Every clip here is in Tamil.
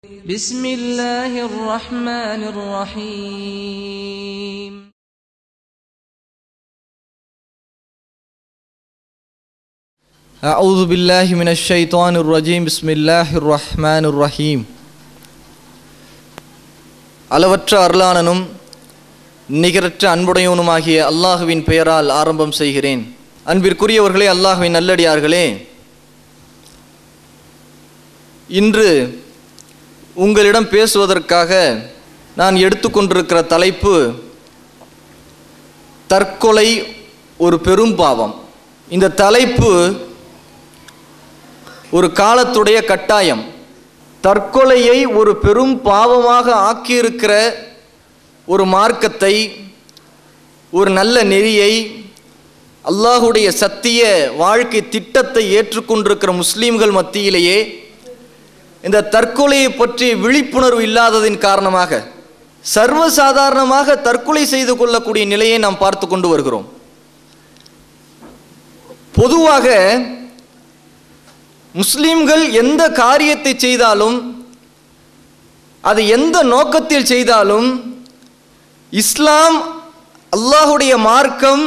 بسم الله الرحمن الرحيم أعوذ بالله من الشيطان الرجيم بسم الله الرحمن الرحيم அளவற்ற அருளாளனும் நிகரற்ற அன்புடையவனுமாகிய அல்லாஹுவின் பெயரால் ஆரம்பம் செய்கிறேன். அன்பிற்குரியவர்களே, அல்லாஹுவின் நல்லடியார்களே, இன்று உங்களிடம் பேசுவதற்காக நான் எடுத்துக்கொண்டிருக்கிற தலைப்பு தற்கொலை ஒரு பெரும் பாவம். இந்த தலைப்பு ஒரு காலத்துடைய கட்டாயம். தற்கொலையை ஒரு பெரும் பாவமாக ஆக்கியிருக்கிற ஒரு மார்க்கத்தை, ஒரு நல்ல நெறியை, அல்லாஹுடைய சத்திய வாழ்க்கை திட்டத்தை ஏற்றுக்கொண்டிருக்கிற முஸ்லீம்கள் மத்தியிலேயே இந்த தற்கொலையை பற்றி விழிப்புணர்வு இல்லாததின் காரணமாக சர்வசாதாரணமாக தற்கொலை செய்து கொள்ளக்கூடிய நிலையை நாம் பார்த்து கொண்டு வருகிறோம். பொதுவாக முஸ்லிம்கள் எந்த காரியத்தை செய்தாலும், அது எந்த நோக்கத்தில் செய்தாலும், இஸ்லாம், அல்லாஹுடைய மார்க்கம்,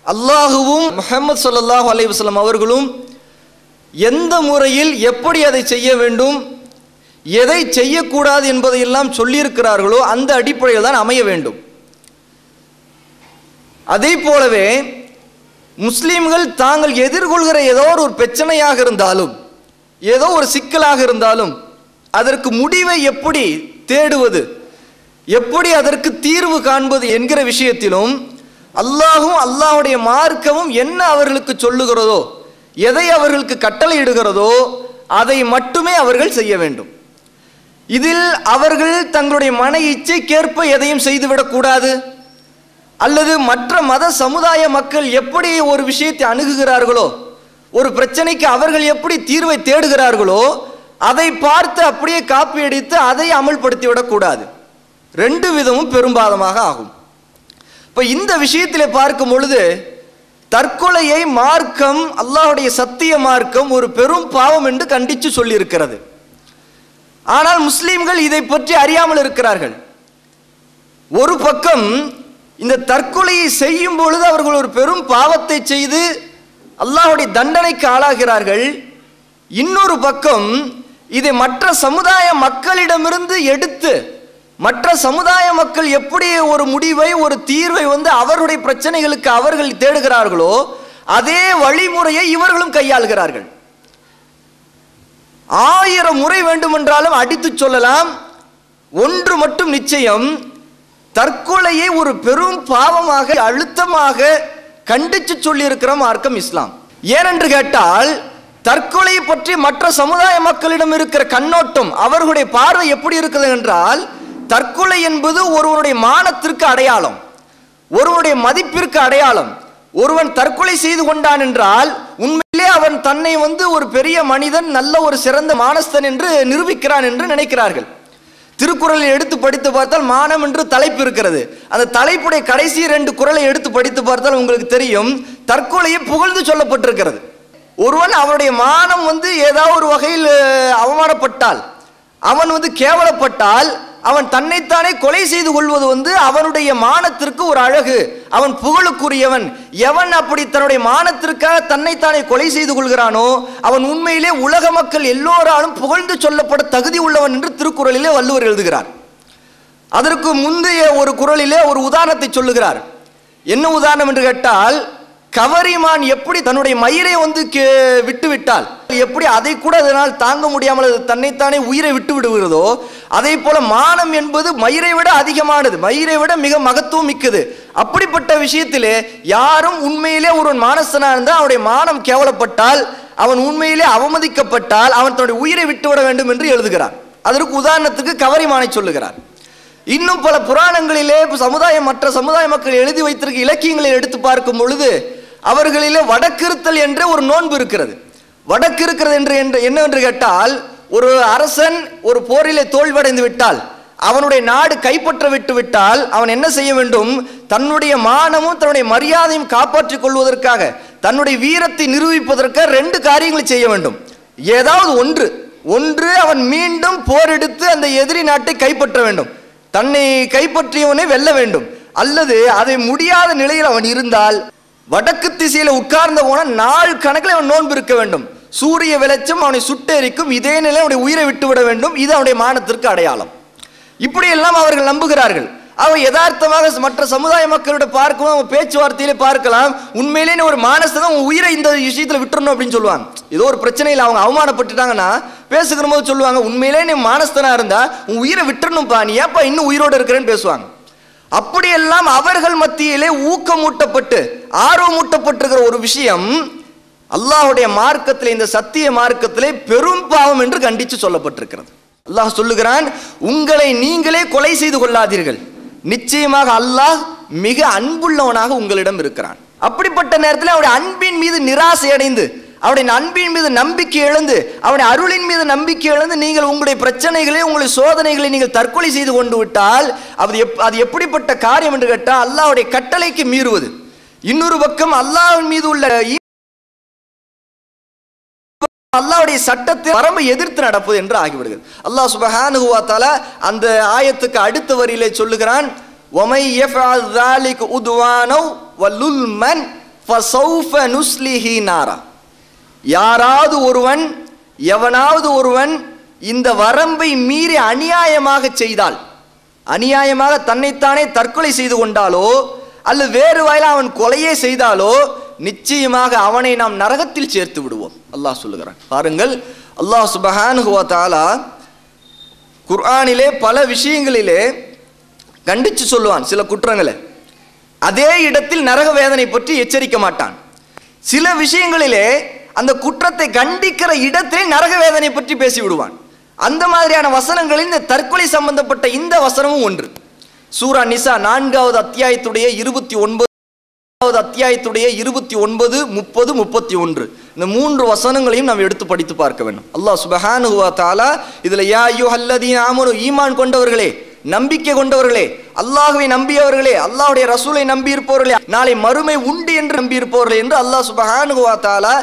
அல்லாஹுவும் முஹம்மது ஸல்லல்லாஹு அலைஹி வஸல்லம் அவர்களும் எந்த முறையில் எப்படி அதை செய்ய வேண்டும், எதை செய்யக்கூடாது என்பதையெல்லாம் சொல்லியிருக்கிறார்களோ அந்த அடிப்படையில் தான் அமைய வேண்டும். அதே போலவே முஸ்லீம்கள் தாங்கள் எதிர்கொள்கிற ஏதோ ஒரு பிரச்சனையாக இருந்தாலும், ஏதோ ஒரு சிக்கலாக இருந்தாலும், அதற்கு முடிவை எப்படி தேடுவது, எப்படி அதற்கு தீர்வு காண்பது என்கிற விஷயத்திலும் அல்லாஹும் அல்லாஹுடைய மார்க்கமும் என்ன அவர்களுக்கு சொல்லுகிறதோ, எதை அவர்களுக்கு கட்டளையிடுகிறதோ அதை மட்டுமே அவர்கள் செய்ய வேண்டும். இதில் அவர்கள் தங்களுடைய மன இச்சைக்கேற்ப எதையும் செய்துவிடக்கூடாது, அல்லது மற்ற மத சமுதாய மக்கள் எப்படி ஒரு விஷயத்தை அணுகுகிறார்களோ, ஒரு பிரச்சனைக்கு அவர்கள் எப்படி தீர்வை தேடுகிறார்களோ அதை பார்த்து அப்படியே காப்பி அடித்து அதை அமல்படுத்திவிடக்கூடாது. ரெண்டு விதமும் பெரும்பாதமாக ஆகும். இப்போ இந்த விஷயத்தில் பார்க்கும் பொழுது தற்கொலையை மார்க்கம், அல்லாஹுடைய சத்திய மார்க்கம் ஒரு பெரும் பாவம் என்று கண்டித்து சொல்லியிருக்கிறது. ஆனால் முஸ்லீம்கள் இதை பற்றி அறியாமல் இருக்கிறார்கள். ஒரு பக்கம் இந்த தற்கொலையை செய்யும் பொழுது அவர்கள் ஒரு பெரும் பாவத்தை செய்து அல்லாஹுடைய தண்டனைக்கு ஆளாகிறார்கள். இன்னொரு பக்கம் இதை மற்ற சமுதாய மக்களிடமிருந்து எடுத்து, மற்ற சமுதாய மக்கள் எப்படி ஒரு முடிவை, ஒரு தீர்வை அவருடைய பிரச்சனைகளுக்கு அவர்கள் தேடுகிறார்களோ அதே வழிமுறையை இவர்களும் கையாளுகிறார்கள். 1000 முறை வேண்டுமென்றாலும் அடித்து சொல்லலாம், ஒன்று மட்டும் நிச்சயம், தற்கொலையை ஒரு பெரும் பாவமாக அழுத்தமாக கண்டித்து சொல்லியிருக்கிற மார்க்கம் இஸ்லாம். ஏனென்று கேட்டால் தற்கொலையை பற்றி மற்ற சமுதாய மக்களிடம் இருக்கிற கண்ணோட்டம், அவர்களுடைய பார்வை எப்படி இருக்குது என்றால், தற்கொலை என்பது ஒருவனுடைய மானத்திற்கு அடையாளம், ஒருவனுடைய மதிப்பிற்கு அடையாளம். ஒருவன் தற்கொலை செய்து கொண்டான் என்றால் உண்மையிலே அவன் தன்னை ஒரு பெரிய மனிதன், நல்ல ஒரு சிறந்த மானஸ்தன் என்று நிரூபிக்கிறான் என்று நினைக்கிறார்கள். திருக்குறளை எடுத்து படித்து பார்த்தால் மானம் என்று தலைப்பு இருக்கிறது. அந்த தலைப்புடைய கடைசி 2 குறளை எடுத்து படித்து பார்த்தால் உங்களுக்கு தெரியும், தற்கொலையை புகழ்ந்து சொல்லப்பட்டிருக்கிறது. ஒருவன் அவனுடைய மானம் ஏதாவது ஒரு வகையில் அவமானப்பட்டால், அவன் கேவலப்பட்டால், அவன் தன்னைத்தானே கொலை செய்து கொள்வது அவனுடைய மானத்திற்கு ஒரு அழகு, அவன் புகழுக்குரியவன். எவன் அப்படி தன்னுடைய மானத்திற்காக தன்னைத்தானே கொலை செய்து கொள்கிறானோ அவன் உண்மையிலே உலக மக்கள் எல்லோராலும் புகழ்ந்து சொல்லப்பட தகுதி உள்ளவன் என்று திருக்குறளிலே வள்ளுவர் எழுதுகிறார். அதற்கு முந்தைய ஒரு குறளிலே ஒரு உதாரணத்தை சொல்லுகிறார். என்ன உதாரணம் என்று கேட்டால், கவரிமான் எப்படி தன்னுடைய மயிரை விட்டுவிட்டால், எப்படி அதை கூட அதனால் தாங்க முடியாமல் தன்னைத்தானே உயிரை விட்டு விடுகிறதோ, அதே போல மானம் என்பது மயிரை விட அதிகமானது, மயிரை விட மிக மகத்துவம் மிக்கது. அப்படிப்பட்ட விஷயத்திலே யாரும் உண்மையிலே ஒரு மானஸ்தனாக இருந்தால் அவனுடைய மானம் கேவலப்பட்டால், அவன் உண்மையிலே அவமதிக்கப்பட்டால் அவன் தன்னுடைய உயிரை விட்டுவிட வேண்டும் என்று எழுதுகிறார். அதற்கு உதாரணத்துக்கு கவரிமானை சொல்லுகிறார். இன்னும் பல புராணங்களிலே மற்ற சமுதாய மக்கள் எழுதி வைத்திருக்க இலக்கியங்களை எடுத்து பார்க்கும் பொழுது அவர்களிலே வடக்கிருத்தல் என்ற ஒரு நோன்பு இருக்கிறது. வடக்கிருக்கிறது என்று என்னவென்று கேட்டால், ஒரு அரசன் ஒரு போரிலே தோல்வடைந்து விட்டால், அவனுடைய நாடு கைப்பற்ற விட்டு விட்டால் அவன் என்ன செய்ய வேண்டும், தன்னுடைய மானமும் தன்னுடைய மரியாதையும் காப்பாற்றிக் கொள்வதற்காக, தன்னுடைய வீரத்தை நிரூபிப்பதற்காக 2 காரியங்களை செய்ய வேண்டும். ஏதாவது ஒன்று, ஒன்று அவன் மீண்டும் போரெடுத்து அந்த எதிரி நாட்டை கைப்பற்ற வேண்டும், தன்னை கைப்பற்றியவனை வெல்ல வேண்டும், அல்லது அதை முடியாத நிலையில் அவன் இருந்தால் வடக்கு திசையில உட்கார்ந்த போன நாள் கணக்கில் அவன் நோன்பு இருக்க வேண்டும், சூரிய வெளிச்சம் அவனை சுட்டெரிக்கும், இதே நிலை அவனுடைய உயிரை விட்டுவிட வேண்டும், இது அவனுடைய மானத்திற்கு அடையாளம். இப்படியெல்லாம் அவர்கள் நம்புகிறார்கள். அவ யதார்த்தமாக மற்ற சமுதாய மக்களோட பார்க்கவும் அவங்க பேச்சுவார்த்தையிலே பார்க்கலாம், உண்மையிலேயே ஒரு மானஸ்தான் உன் உயிரை இந்த விஷயத்துல விட்டுறணும் அப்படின்னு சொல்லுவாங்க. ஏதோ ஒரு பிரச்சனையில் அவங்க அவமானப்பட்டுட்டாங்கன்னா பேசுகிற போது சொல்லுவாங்க, உண்மையிலே நீ மானஸ்தனா இருந்தா உன் உயிரை விட்டுறணும்ப்பா, நீ ஏப்பா இன்னும் உயிரோடு இருக்கிறேன்னு பேசுவாங்க. அப்படியெல்லாம் அவர்கள் மத்தியிலே ஊக்கமூட்டப்பட்டு ஆர்வமூட்டப்பட்டிருக்கிற ஒரு விஷயம் அல்லாஹ்வுடைய மார்க்கத்திலே, இந்த சத்திய மார்க்கத்திலே பெரும் பாவம் என்று கண்டித்து சொல்லப்பட்டிருக்கிறது. அல்லாஹ் சொல்லுகிறான், உங்களை நீங்களே கொலை செய்து கொள்ளாதீர்கள், நிச்சயமாக அல்லாஹ் மிக அன்புள்ளவனாக உங்களிடம் இருக்கிறான். அப்படிப்பட்ட நேரத்தில் அவருடைய அன்பின் மீது நிராசை அடைந்து, அவருடைய அன்பின் மீது நம்பிக்கை இழந்து, அவருடைய அருளின் மீது நம்பிக்கை இழந்து நீங்கள் உங்களுடைய பிரச்சனைகளை, உங்களுடைய சோதனைகளை நீங்கள் தற்கொலை செய்து கொண்டு விட்டால் அது எப்படிப்பட்ட காரியம் என்று கேட்டால் அல்லாஹ்வுடைய கட்டளைக்கு மீறுவது. இன்னொரு பக்கம் அல்லாஹ்வின் மீது உள்ள அல்லாஹ்வுடைய சட்டத்தை வரம்பை எதிர்த்து நடப்பது என்று ஆகிவிடுகிறது. அல்லாஹ் சுப்ஹானஹு வ தஆலா அந்த ஆயத்துக்கு அடுத்த வரியிலே சொல்லுகிறான், வமை யஃஅல் ஸாலிக உத்வானௌ வலுல்மன் ஃபஸௌஃப நுஸ்லிஹி நாரா. யாராவது ஒருவன், எவனாவது ஒருவன் இந்த வரம்பை மீறி அநியாயமாக செய்தால், அநியாயமாக தன்னைத்தானே தற்கொலை செய்து கொண்டாலோ அல்லது வேறு வாயிலாக அவன் கொலையே செய்தாலோ நிச்சயமாக அவனை நாம் நரகத்தில் சேர்த்து விடுவோம் அல்லாஹ் சொல்லுகிறான். பாருங்கள், அல்லாஹ் சுப்ஹானஹு வ தஆலா குர்ஆனிலே பல விஷயங்களிலே கண்டித்து சொல்லுவான் சில குற்றங்களை, அதே இடத்தில் நரக வேதனை பற்றி எச்சரிக்க மாட்டான். சில விஷயங்களிலே அந்த குற்றத்தை கண்டிக்கிற இடத்திலே நரக வேதனை பற்றி பேசி விடுவான். அந்த மாதிரியான வசனங்களில் இந்த தற்கொலை சம்பந்தப்பட்ட இந்த வசனமும் ஒன்று. சூரா நிசா 4வது அத்தியாயத்துடைய 29 அத்தியாயத்துடைய 29, 30, 31 இந்த 3 வசனங்களையும் நாம் எடுத்து படித்து பார்க்க வேண்டும். அல்லாஹ் சுப்ஹானஹு வ தஆலா இதுல யா அய்யுஹல்லதீன ஆமனு, ஈமான் கொண்டவர்களே, நம்பிக்கை கொண்டவர்களே, அல்லாஹ்வை நம்பியவர்களே, அல்லாஹ்வுடைய ரசூலை நம்பி இருப்பவர்களே, நாளை மறுமை உண்டு என்று நம்பி இருப்பவர்களே என்று அல்லாஹ் சுப்ஹானஹு வ தஆலா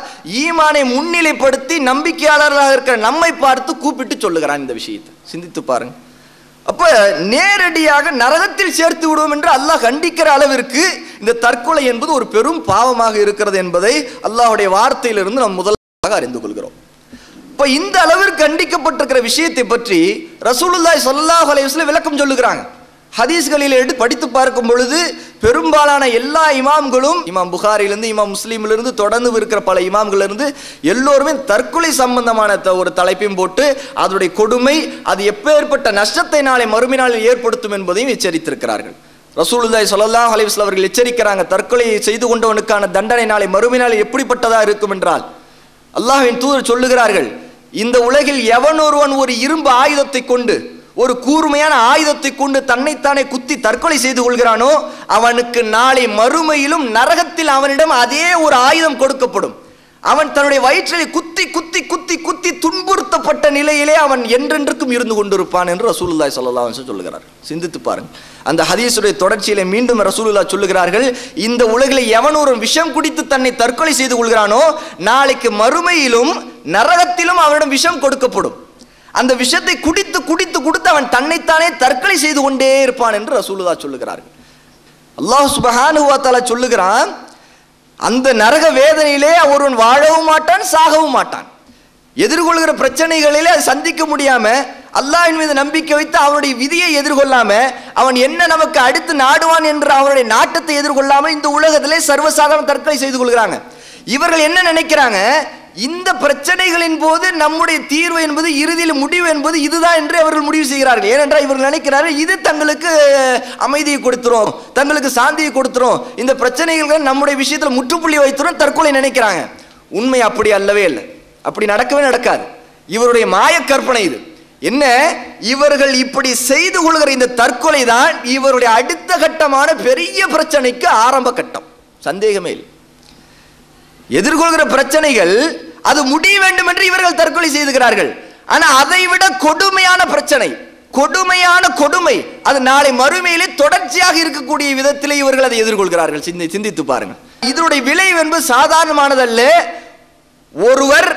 ஈமானை முன்னிலைப்படுத்தி நம்பிக்கையாளர்களாக இருக்கிற நம்மை பார்த்து கூப்பிட்டு சொல்லுகிறான். இந்த விஷயத்தை சிந்தித்து பாருங்க. அப்ப நேரடியாக நரகத்தில் சேர்த்து விடுவோம் என்று அல்லாஹ் கண்டிக்கிற அளவிற்கு இந்த தற்கொலை என்பது ஒரு பெரும் பாவமாக இருக்கிறது என்பதை அல்லாஹ்வுடைய வார்த்தையிலிருந்து நாம் முதலாக அறிந்து கொள்கிறோம். இப்ப இந்த அளவிற்கு கண்டிக்கப்பட்டிருக்கிற விஷயத்தை பற்றி ரசூலுல்லாஹி ஸல்லல்லாஹு அலைஹி வஸல்லம் விளக்கம் சொல்லுகிறாங்க. ஹதீஸ்களில் எடுத்து படித்து பார்க்கும் பொழுது பெரும்பாலான எல்லா இமாம்களும், இமாம் புகாரிலிருந்து இமாம் முஸ்லீமிலிருந்து தொடர்ந்து இருக்கிற பல இமாம்களிலிருந்து எல்லோருமே தற்கொலை சம்பந்தமான ஒரு தலைப்பையும் போட்டு அதனுடைய கொடுமை, அது எப்பேற்பட்ட நஷ்டத்தை நாளை மறுமை நாளில் ஏற்படுத்தும் என்பதையும் எச்சரித்திருக்கிறார்கள். ரசூலுல்லாஹி ஸல்லல்லாஹு அலைஹி வஸல்லம் அவர்கள் எச்சரிக்கிறாங்க, தற்கொலை செய்து கொண்டவனுக்கான தண்டனை நாளை மறுமை நாளில் எப்படிப்பட்டதா இருக்கும் என்றால், அல்லாஹ்வின் தூதர் சொல்லுகிறார்கள், இந்த உலகில் எவன் ஒருவன் ஒரு இரும்பு ஆயுதத்தை கொண்டு, ஒரு கூர்மையான ஆயுதத்தை கொண்டு தன்னைத்தானே குத்தி தற்கொலை செய்து கொள்கிறானோ அவனுக்கு நாளை மறுமையிலும் நரகத்தில் அவனிடம் அதே ஒரு ஆயுதம் கொடுக்கப்படும். அவன் தன்னுடைய வயிற்றில் குத்தி குத்தி குத்தி குத்தி துன்புறுத்தப்பட்ட நிலையிலே அவன் என்றென்றுக்கும் இருந்து கொண்டிருப்பான் என்று ரசூலுல்லாஹி ஸல்லல்லாஹு அலைஹி வஸல்லம் சொல்லுகிறார். சிந்தித்து பாருங்கள். அந்த ஹதீஸுடைய தொடர்ச்சியிலே மீண்டும் ரசூலுல்லாஹ் சொல்லுகிறார்கள், இந்த உலகில் எவன் ஒரு விஷம் குடித்து தன்னை தற்கொலை செய்து கொள்கிறானோ நாளைக்கு மறுமையிலும் நரகத்திலும் அவனிடம் விஷம் கொடுக்கப்படும். அந்த விஷத்தை குடித்து குடித்து குடித்து அவன் தன்னைத்தானே தற்கொலை செய்து கொண்டே இருப்பான் என்று ரசூலுல்லாஹ் சொல்லுகிறார்கள். அல்லாஹ் சுப்ஹானஹு வ தஆலா சொல்லுகிறான், அந்த நரக வேதனையிலே ஒருவன் வாழவும் மாட்டான், சாகவும் மாட்டான். எதிர்கொள்கிற பிரச்சனைகளிலே அதை சந்திக்க முடியாம, அல்லாஹ்வின் மீது நம்பிக்கை வைத்து அவனுடைய விதியை எதிர்கொள்ளாம, அவன் என்ன நமக்கு அடுத்து நாடுவான் என்ற அவனுடைய நாட்டத்தை எதிர்கொள்ளாமல் இந்த உலகத்திலே சர்வசாதாரண தற்கொலை செய்து கொள்கிறாங்க. இவர்கள் என்ன நினைக்கிறாங்க, இந்த பிரச்சனைகளின் போது நம்முடைய தீர்வு என்பது, இறுதியில் முடிவு என்பது இதுதான் என்று அவர்கள் முடிவு செய்கிறார்கள். ஏனென்றால் இவர்கள் நினைக்கிறார்கள், இது தங்களுக்கு அமைதியை கொடுத்துரும், தங்களுக்கு சாந்தியை கொடுத்துரும், இந்த பிரச்சனைகள் நம்முடைய விஷயத்தில் முற்றுப்புள்ளி வைத்துரும் தற்கொலை நினைக்கிறாங்க. உண்மை அப்படி அல்லவே இல்லை, அப்படி நடக்கவே நடக்காது. இவருடைய மாய கற்பனை இது. என்ன, இவர்கள் இப்படி செய்து கொள்கிற இந்த தற்கொலை தான் இவருடைய அடுத்த கட்டமான பெரிய பிரச்சனைக்கு ஆரம்ப கட்டம், சந்தேகமே இல்லை. எதிர்கொள்கிற பிரச்சனைகள் அது முடிய வேண்டும் என்று இவர்கள் தற்கொலை செய்துகிறார்கள். ஆனா அதை விட கொடுமையான பிரச்சனை, கொடுமையான கொடுமை, அது நாளை மறுமையிலே தொடர்ச்சியாக இருக்கக்கூடிய விதத்திலே இவர்கள் அதை எதிர்கொள்கிறார்கள். சிந்தித்து பாருங்கள். இதனுடைய விளைவு என்பது சாதாரணமானதல்ல. ஒருவர்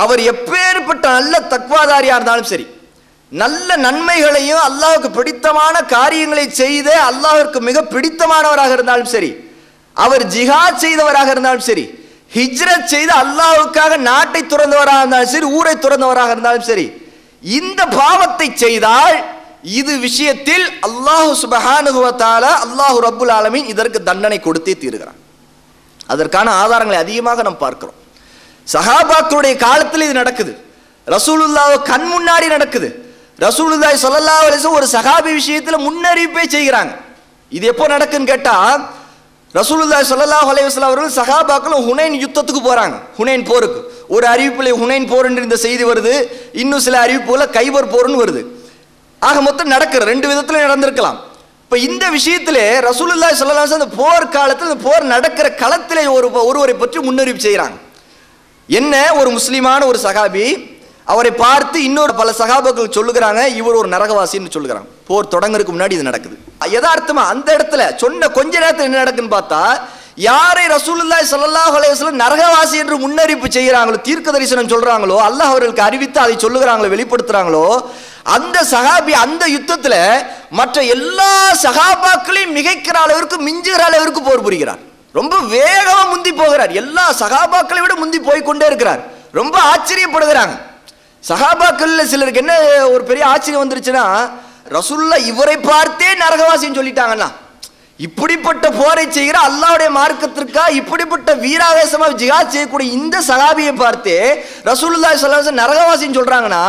அவர் எப்பேற்பட்ட நல்ல தக்வாதாரியா இருந்தாலும் சரி, நல்ல நன்மைகளையும் அல்லாஹ்வுக்கு பிடித்தமான காரியங்களை செய்த அல்லாஹ்விற்கு மிக பிடித்தமானவராக இருந்தாலும் சரி, அவர் ஜிஹாத் செய்தவராக இருந்தாலும் சரி, ஹிஜ்ரத் செய்து அல்லாஹ்வுக்காக நாட்டை துறந்தவராக இருந்தாலும் சரி, ஊரை துறந்தவராக இருந்தாலும் சரி, இந்த பாவத்தை செய்தால் இது விஷயத்தில் அல்லாஹ் சுப்ஹானஹு வ தஆலா அல்லாஹ் ரப்புல் ஆலமீன் இதற்கு தண்டனை கொடுத்தே தீருகிறான். அதற்கான ஆதாரங்களை அதிகமாக நாம் பார்க்கிறோம். சஹாபாக்களுடைய காலத்தில் இது நடக்குது, ரசூலுல்லாஹ் கண் முன்னாடி நடக்குது. ரசூலுல்லாஹி ஸல்லல்லாஹு அலைஹி வஸல்லம் ஒரு சஹாபி விஷயத்துல முன்னறிவிப்பே செய்கிறாங்க. இது எப்போ நடக்குன்னு கேட்டா, ரசூலுல்லாஹி ஸல்லல்லாஹு அலைஹி வஸல்லம் அவர்கள் சஹாபாக்களும் ஹுனைன் யுத்தத்துக்கு போறாங்க, ஹுனைன் போருக்கு. ஒரு அறிவிப்புல ஹுனைன் போர் என்று இந்த செய்தி வருது, இன்னும் சில அறிவிப்புல கைபர் போர்னு வருது. ஆக மொத்தம் நடக்கிற ரெண்டு விதத்துல நடந்திருக்கலாம். இப்ப இந்த விஷயத்திலே ரசூலுல்லாஹி ஸல்லல்லாஹு அலைஹி வஸல்லம் அந்த போர் காலத்தில் அந்த போர் நடக்கிற களத்திலே ஒருவரை பற்றி முன்னறிவிப்பு செய்கிறாங்க. என்ன, ஒரு முஸ்லிமான ஒரு சஹாபி, அவரை பார்த்து இன்னொரு பல சஹாபாக்கள் சொல்லுகிறாங்க, இவர் ஒரு நரகவாசின்னு சொல்லுகிறாங்க. போர் தொடங்குறதுக்கு முன்னாடி இது நடக்குது. யதார்த்தமா அந்த இடத்துல சொன்ன கொஞ்ச நேரத்தில் என்ன நடக்குன்னு பார்த்தா, யாரை ரசூலுல்லாஹி ஸல்லல்லாஹு அலைஹி வஸல்லம் நரகவாசி என்று முன்னறிவிப்பு செய்கிறாங்களோ, தீர்க்க தரிசனம் சொல்றாங்களோ, அல்லாஹ் அவர்களுக்கு அறிவித்து அதை சொல்லுகிறாங்களோ, வெளிப்படுத்துறாங்களோ, அந்த சஹாபி அந்த யுத்தத்துல மற்ற எல்லா சஹாபாக்களையும் மிகைக்கிற அளவிற்கு, மிஞ்சுகிற அளவிற்கு போர் புரிகிறார். ரொம்ப வேகமா முந்தி போகிறார், எல்லா சஹாபாக்களை விட முந்தி போய்கொண்டே இருக்கிறார். ரொம்ப ஆச்சரியப்படுகிறாங்க சஹாபாக்கள். சிலருக்கு என்ன ஒரு பெரிய ஆச்சரியம் வந்துருச்சுன்னா, ரசூலுல்லாஹ் இவரை பார்த்தே நரகவாசின்னு சொல்லிட்டாங்கன்னா, இப்படிப்பட்ட போரை செய்கிற அல்லாஹ்வுடைய மார்க்கத்திற்காக இப்படிப்பட்ட வீராவேசமா ஜிஹாத் செய்யக்கூடிய இந்த சஹாபியை பார்த்தே ரசூலுல்லாஹி ஸல்லல்லாஹு அலைஹி வஸல்லம் நரகவாசின்னு சொல்றாங்கன்னா,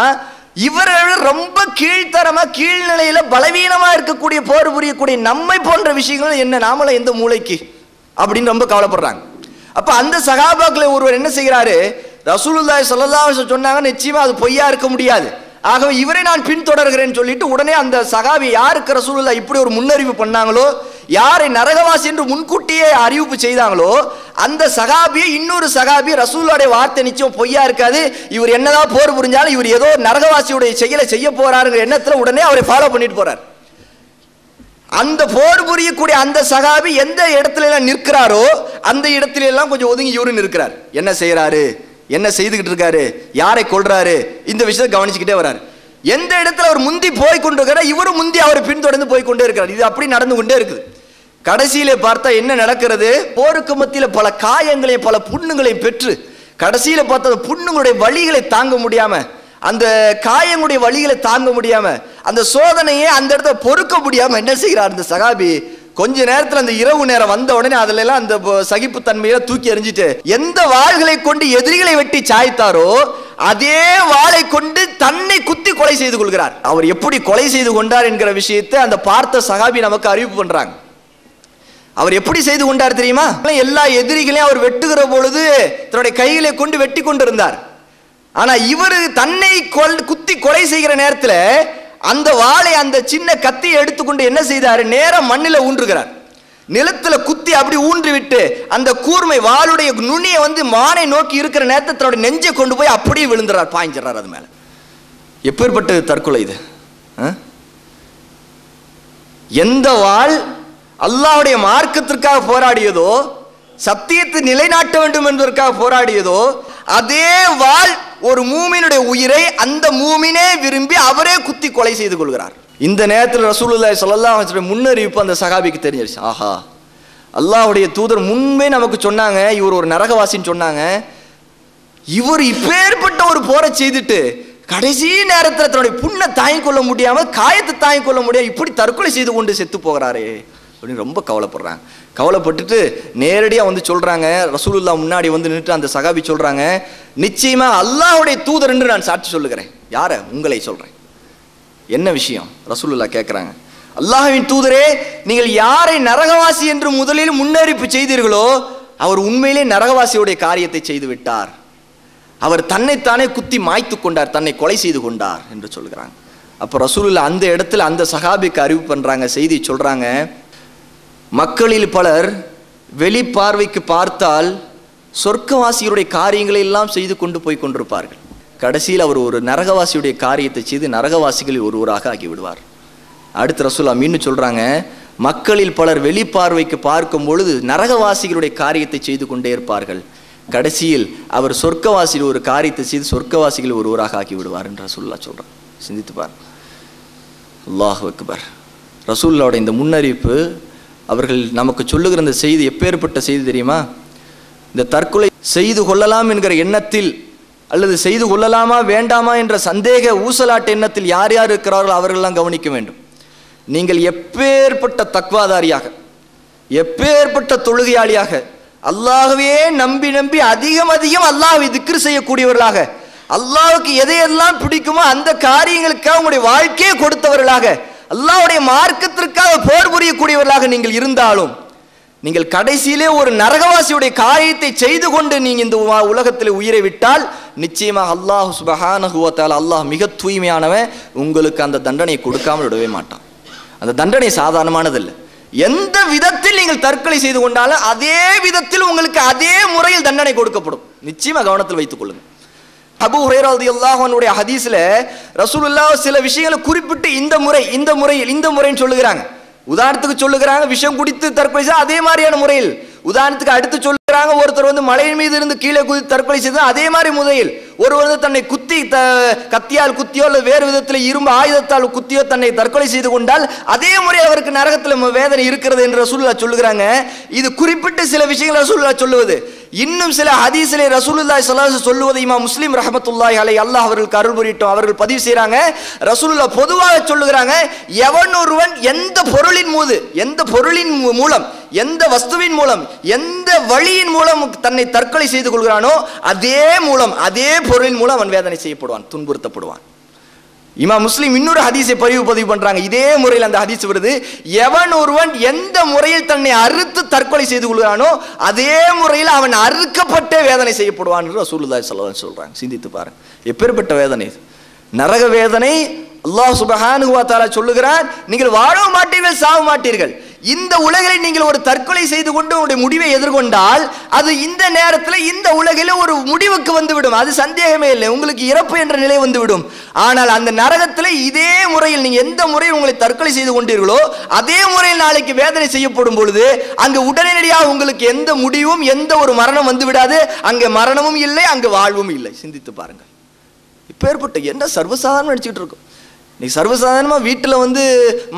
இவர்கள் ரொம்ப கீழ்த்தரமா கீழ்நிலையில பலவீனமா இருக்கக்கூடிய போர் புரியக்கூடிய நம்மை போன்ற விஷயங்கள் என்ன, நாமள எந்த மூளைக்கு அப்படின்னு ரொம்ப கவலைப்படுறாங்க. அப்ப அந்த சஹாபாக்களை ஒருவர் என்ன செய்கிறாரு, ரசூலுல்லாஹி ஸல்லல்லாஹு அலைஹி வஸல்லம் சொன்னாங்க, நிச்சயமா அது பொய்யா இருக்க முடியாது, ஆகவே இவரை நான் பின்தொடர்கிறேன்னு சொல்லிட்டு உடனே அந்த சஹாபி யாருக்கு ரசூலுல்லாஹ் இப்படி ஒரு முன்னறிவு பண்ணாங்களோ, யாரை நரகவாசி என்று முன்கூட்டியே அறிவிப்பு செய்தாங்களோ, அந்த சஹாபியை இன்னொரு சஹாபி ரசூலுல்லாஹ்வுடைய வார்த்தை நிச்சயம் பொய்யா இருக்காது, இவர் என்னதான் போர் புரிஞ்சாலும் இவர் ஏதோ நரகவாசியுடைய செயலை செய்ய போறாருங்கிற எண்ணத்துல உடனே அவரை ஃபாலோ பண்ணிட்டு போறார். அந்த போர் புரியக்கூடிய அந்த சஹாபி எந்த இடத்துல எல்லாம் நிற்கிறாரோ அந்த இடத்துல எல்லாம் கொஞ்சம் ஒதுங்கி இவரு நிற்கிறார். என்ன செய்யறாரு, என்ன செய்துகிட்டு இருக்காரு, யாரை கொல்றாரு, இந்த விஷயத்தை கவனிச்சுக்கிட்டே வர்றாரு. எந்த இடத்துல அவர் முந்தி போய் கொண்டிருக்கிறார், இவரும் முந்தி அவரை பின்தொடர்ந்து போய் கொண்டே இருக்கிறார். இது அப்படி நடந்து கொண்டே இருக்குது. கடைசியில பார்த்தா என்ன நடக்கிறது, போருக்கு மத்தியில பல காயங்களை பல புண்ணுகளை பெற்று கடைசியில பார்த்தா அந்த புண்ணுங்களுடைய வலிகளை தாங்க முடியாம, அந்த காயங்களுடைய வலிகளை தாங்க முடியாம, அந்த சோதனையை அந்த இடத்துல பொறுக்க முடியாம என்ன செய்கிறார் இந்த சஹாபி, கொஞ்ச நேரத்தில் அந்த இரவு நேரம் வந்த உடனே அதுல எல்லாம் அந்த சகிப்பு தன்மையில தூக்கி எறிஞ்சிட்டு எந்த வாள்களை கொண்டு எதிரிகளை வெட்டி சாய்த்தாரோ அதே வாளை கொண்டு தன்னை குத்தி கொலை செய்து கொள்கிறார். அவர் எப்படி கொலை செய்து கொண்டார் என்கிற விஷயத்தை அந்த பார்த்த சஹாபி நமக்கு அறிவிப்பு பண்றாங்க. அவர் எப்படி செய்து கொண்டார் தெரியுமா, எல்லா எதிரிகளையும் அவர் வெட்டுகிற பொழுது தன்னுடைய கைகளை கொண்டு வெட்டி கொண்டிருந்தார். ஆனா இவர் தன்னை குத்தி கொலை செய்கிற நேரத்தில் அந்த வாளை அந்த சின்ன கத்தியை எடுத்துக்கொண்டு என்ன செய்தார், நேரம் மண்ணில ஊன்றுகிறார். நிலத்துல குத்தி அப்படி ஊன்றி விட்டு அந்த கூர்மை வாளுடைய நுனியை மானை நோக்கி இருக்கிற நேரத்தை தன்னுடைய நெஞ்சை கொண்டு போய் அப்படியே விழுந்துறார், பாய்ஞ்சிடறார் அது மேல. எப்பேற்பட்ட தற்கொலை இது! எந்த வாள் அல்லாஹ்வுடைய மார்க்கத்திற்காக போராடியதோ, சத்தியத்தை நிலைநாட்ட வேண்டும் என்பதற்காக போராடியதோ, அதே வாள் ஒரு மூமினுடைய உயிரை அந்த மூமினே விரும்பி அவரே குத்தி கொலை செய்து கொள்கிறார். இந்த நேரத்தில் ரசூலுல்லாஹி ஸல்லல்லாஹு அலைஹி வஸல்லம் முன்னறிவிப்பு அந்த சஹாபிக்கு தெரிஞ்சிருச்சு. ஆஹா, அல்லாஹ்வுடைய தூதர் முன்பே நமக்கு சொன்னாங்க இவர் ஒரு நரகவாசின்னு சொன்னாங்க, இவர் இப்பேற்பட்ட ஒரு போரை செய்துட்டு கடைசி நேரத்தில் தன்னுடைய புண்ணை தாங்கிக் கொள்ள முடியாம, காயத்தை தாங்கிக் கொள்ள முடியாம இப்படி தற்கொலை செய்து கொண்டு செத்து போகிறாரே அப்படின்னு ரொம்ப கவலைப்படுறாங்க. கவலைப்பட்டுட்டு நேரடியாக சொல்றாங்க, ரசூலுல்லாஹ் முன்னாடி நின்றுட்டு அந்த சஹாபி சொல்றாங்க, நிச்சயமா அல்லாஹ்வுடைய தூதர் என்று நான் சாட்சி சொல்லுகிறேன். யார? உங்களை சொல்றேன். என்ன விஷயம் ரசூலுல்லாஹ் கேட்கிறாங்க. அல்லாஹ்வின் தூதரே, நீங்கள் யாரை நரகவாசி என்று முதலில் முன்னறிவிப்பு செய்தீர்களோ அவர் உண்மையிலே நரகவாசியுடைய காரியத்தை செய்து விட்டார். அவர் தன்னைத்தானே குத்தி மாய்த்து கொண்டார், தன்னை கொலை செய்து கொண்டார் என்று சொல்கிறாங்க. அப்போ ரசூலுல்லாஹ் அந்த இடத்துல அந்த சஹாபிக்கு அறிவிப்பு பண்றாங்க, செய்தி சொல்றாங்க, மக்களில் பலர் வெளி பார்வைக்கு பார்த்தால் சொர்க்கவாசியுடைய காரியங்களை எல்லாம் செய்து கொண்டு போய் கொண்டிருப்பார்கள். கடைசியில் அவர் ஒரு நரகவாசியுடைய காரியத்தை செய்து நரகவாசிகளில் ஒருவராக ஆகிவிடுவார். அடுத்து ரசூலுல்லாஹ் மீண்டும் சொல்றாங்க, மக்களில் பலர் வெளி பார்வைக்கு பார்க்கும் பொழுது நரகவாசிகளுடைய காரியத்தை செய்து கொண்டே இருப்பார்கள், கடைசியில் அவர் சொர்க்கவாசியில் ஒரு காரியத்தை செய்து சொர்க்கவாசிகள் ஒருவராக ஆக்கி விடுவார் என்று ரசூலுல்லாஹ் சொல்றார். சிந்தித்து பார். அல்லாஹ் அக்பர். ரசூலுல்லாஹ்வுடைய இந்த முன்னறிவிப்பு அவர்கள் நமக்கு சொல்லுகிற இந்த செய்தி எப்பேற்பட்ட செய்தி தெரியுமா? இந்த தற்கொலை செய்து கொள்ளலாம் என்கிற எண்ணத்தில் அல்லது செய்து கொள்ளலாமா வேண்டாமா என்ற சந்தேக ஊசலாட்ட எண்ணத்தில் யார் யார் இருக்கிறார்களோ அவர்களெல்லாம் கவனிக்க வேண்டும். நீங்கள் எப்பேற்பட்ட தக்வாதாரியாக, எப்பேற்பட்ட தொழுகையாளியாக, அல்லாஹ்வே நம்பி நம்பி அதிகம் அதிகம் அல்லாஹ்வை திக்ர் செய்யக்கூடியவர்களாக, அல்லாஹ்வுக்கு எதையெல்லாம் பிடிக்குமோ அந்த காரியங்களுக்காக உங்களுடைய வாழ்க்கையை கொடுத்தவர்களாக, அல்லாஹ்வுடைய மார்க்கத்திற்காக போர் புரியக்கூடியவர்களாக நீங்கள் இருந்தாலும் நீங்கள் கடைசியிலே ஒரு நரகவாசியுடைய காரியத்தை செய்து கொண்டு நீங்க இந்த உலகத்தில் உயிரை விட்டால் நிச்சயமாக அல்லாஹ் சுப்ஹானஹு வ தஆலா, அல்லாஹ் மிக தூய்மையானவன், உங்களுக்கு அந்த தண்டனை கொடுக்காமல் விடவே மாட்டான். அந்த தண்டனை சாதாரணமானதல்ல. எந்த விதத்தில் நீங்கள் தற்கொலை செய்து கொண்டாலும் அதே விதத்தில் உங்களுக்கு அதே முறையில் தண்டனை கொடுக்கப்படும். நிச்சயமா கவனத்தில் வைத்துக் கொள்ளுங்கள். அபூ ஹுரைரா ரலியல்லாஹு அன்ஹுடைய ஹதீஸ்ல ரசூலுல்லாஹ் சில விஷயங்களை குறிப்பிட்டு இந்த முறைன்னு சொல்லுகிறாங்க. உதாரணத்துக்கு சொல்லுகிறாங்க, விஷம் குடித்து தற்கொலை செய்ய அதே மாதிரியான முறையில். உதாரணத்துக்கு அடுத்து சொல்லுகிறாங்க, ஒருத்தர் வந்து மலையின் மீது இருந்து கீழே குதித்து தற்கொலை செய்து அதே மாதிரி முறையில். ஒருவர் வந்து தன்னை குத்தி கத்தியால் குத்தியோ அல்லது வேறு விதத்தில் இரும்பு ஆயுதத்தால் குத்தியோ தன்னை தற்கொலை செய்து கொண்டால் அதே முறை அவருக்கு நரகத்தில் வேதனை இருக்கிறது என்று ரசூலுல்லாஹ் சொல்லுகிறாங்க. இது குறிப்பிட்டு சில விஷயங்கள் ரசூலுல்லாஹ் சொல்லுவது. இன்னும் சில ஹதீஸிலே ரசூலுல்லாஹி ஸல்லல்லாஹு அலைஹி வஸல்லம் சொல்லுவது இமாம் முஸ்லிம் ரஹ்மத்துல்லாஹி அலைஹி, அல்லாஹ் அவர்களுக்கு அருள் புரியட்டும், அவர்கள் பதிவு செய்றாங்க. ரசூலுல்லாஹ் பொதுவாக சொல்லுகிறாங்க, எவன் ஒருவன் எந்த பொருளின் மூலம், எந்த வஸ்துவின் மூலம், எந்த வழியின் மூலம் தன்னை தற்கொலை செய்து கொள்கிறானோ அதே பொருளின் மூலம் அவன் வேதனை செய்யப்படுவான், துன்புறுத்தப்படுவான். இமாம் முஸ்லிம் இன்னொரு ஹதீஸை பதிவு பண்றாங்க. இதே முறையில் அந்த ஹதீஸ் வருது, எவன் ஒருவன் எந்த முறையில் தன்னை அறுத்து தற்கொலை செய்து கொள்கிறானோ அதே முறையில் அவன் அறுக்கப்பட்டே வேதனை செய்யப்படுவான் என்று ரசூலுல்லாஹி ஸல்லல்லாஹு அலைஹி வஸல்லம் சொல்றாங்க. சிந்தித்து பாருங்க, எப்பேற்பட்ட வேதனை இது. நரக வேதனை. அல்லாஹ் சுப்ஹானஹு வ தஆலா சொல்லுகிறான், நீங்கள் வாழ மாட்டீர்கள், சாவ மாட்டீர்கள். இந்த உலகில் நீங்கள் ஒரு தற்கொலை செய்து கொண்டு உங்களுடைய முடிவை எதிர்கொண்டால் அது இந்த நேரத்தில் இந்த உலகில் ஒரு முடிவுக்கு வந்துவிடும், அது சந்தேகமே இல்லை, உங்களுக்கு இறப்பு என்ற நிலை வந்துவிடும். ஆனால் அந்த நரகத்தில் இதே முறையில் நீங்கள் எந்த முறையில் உங்களை தற்கொலை செய்து கொண்டீர்களோ அதே முறையில் நாளைக்கு வேதனை செய்யப்படும் பொழுது அங்கு உடனடியாக உங்களுக்கு எந்த முடிவும், எந்த ஒரு மரணம் வந்து விடாது. அங்கே மரணமும் இல்லை, அங்கு வாழ்வும் இல்லை. சிந்தித்து பாருங்கள். இப்பேற்பட்ட என்ன சர்வசாதாரணம் நினைச்சிட்டு இருக்கோம். நீ சர்வசாதாரணமாக வீட்டில் வந்து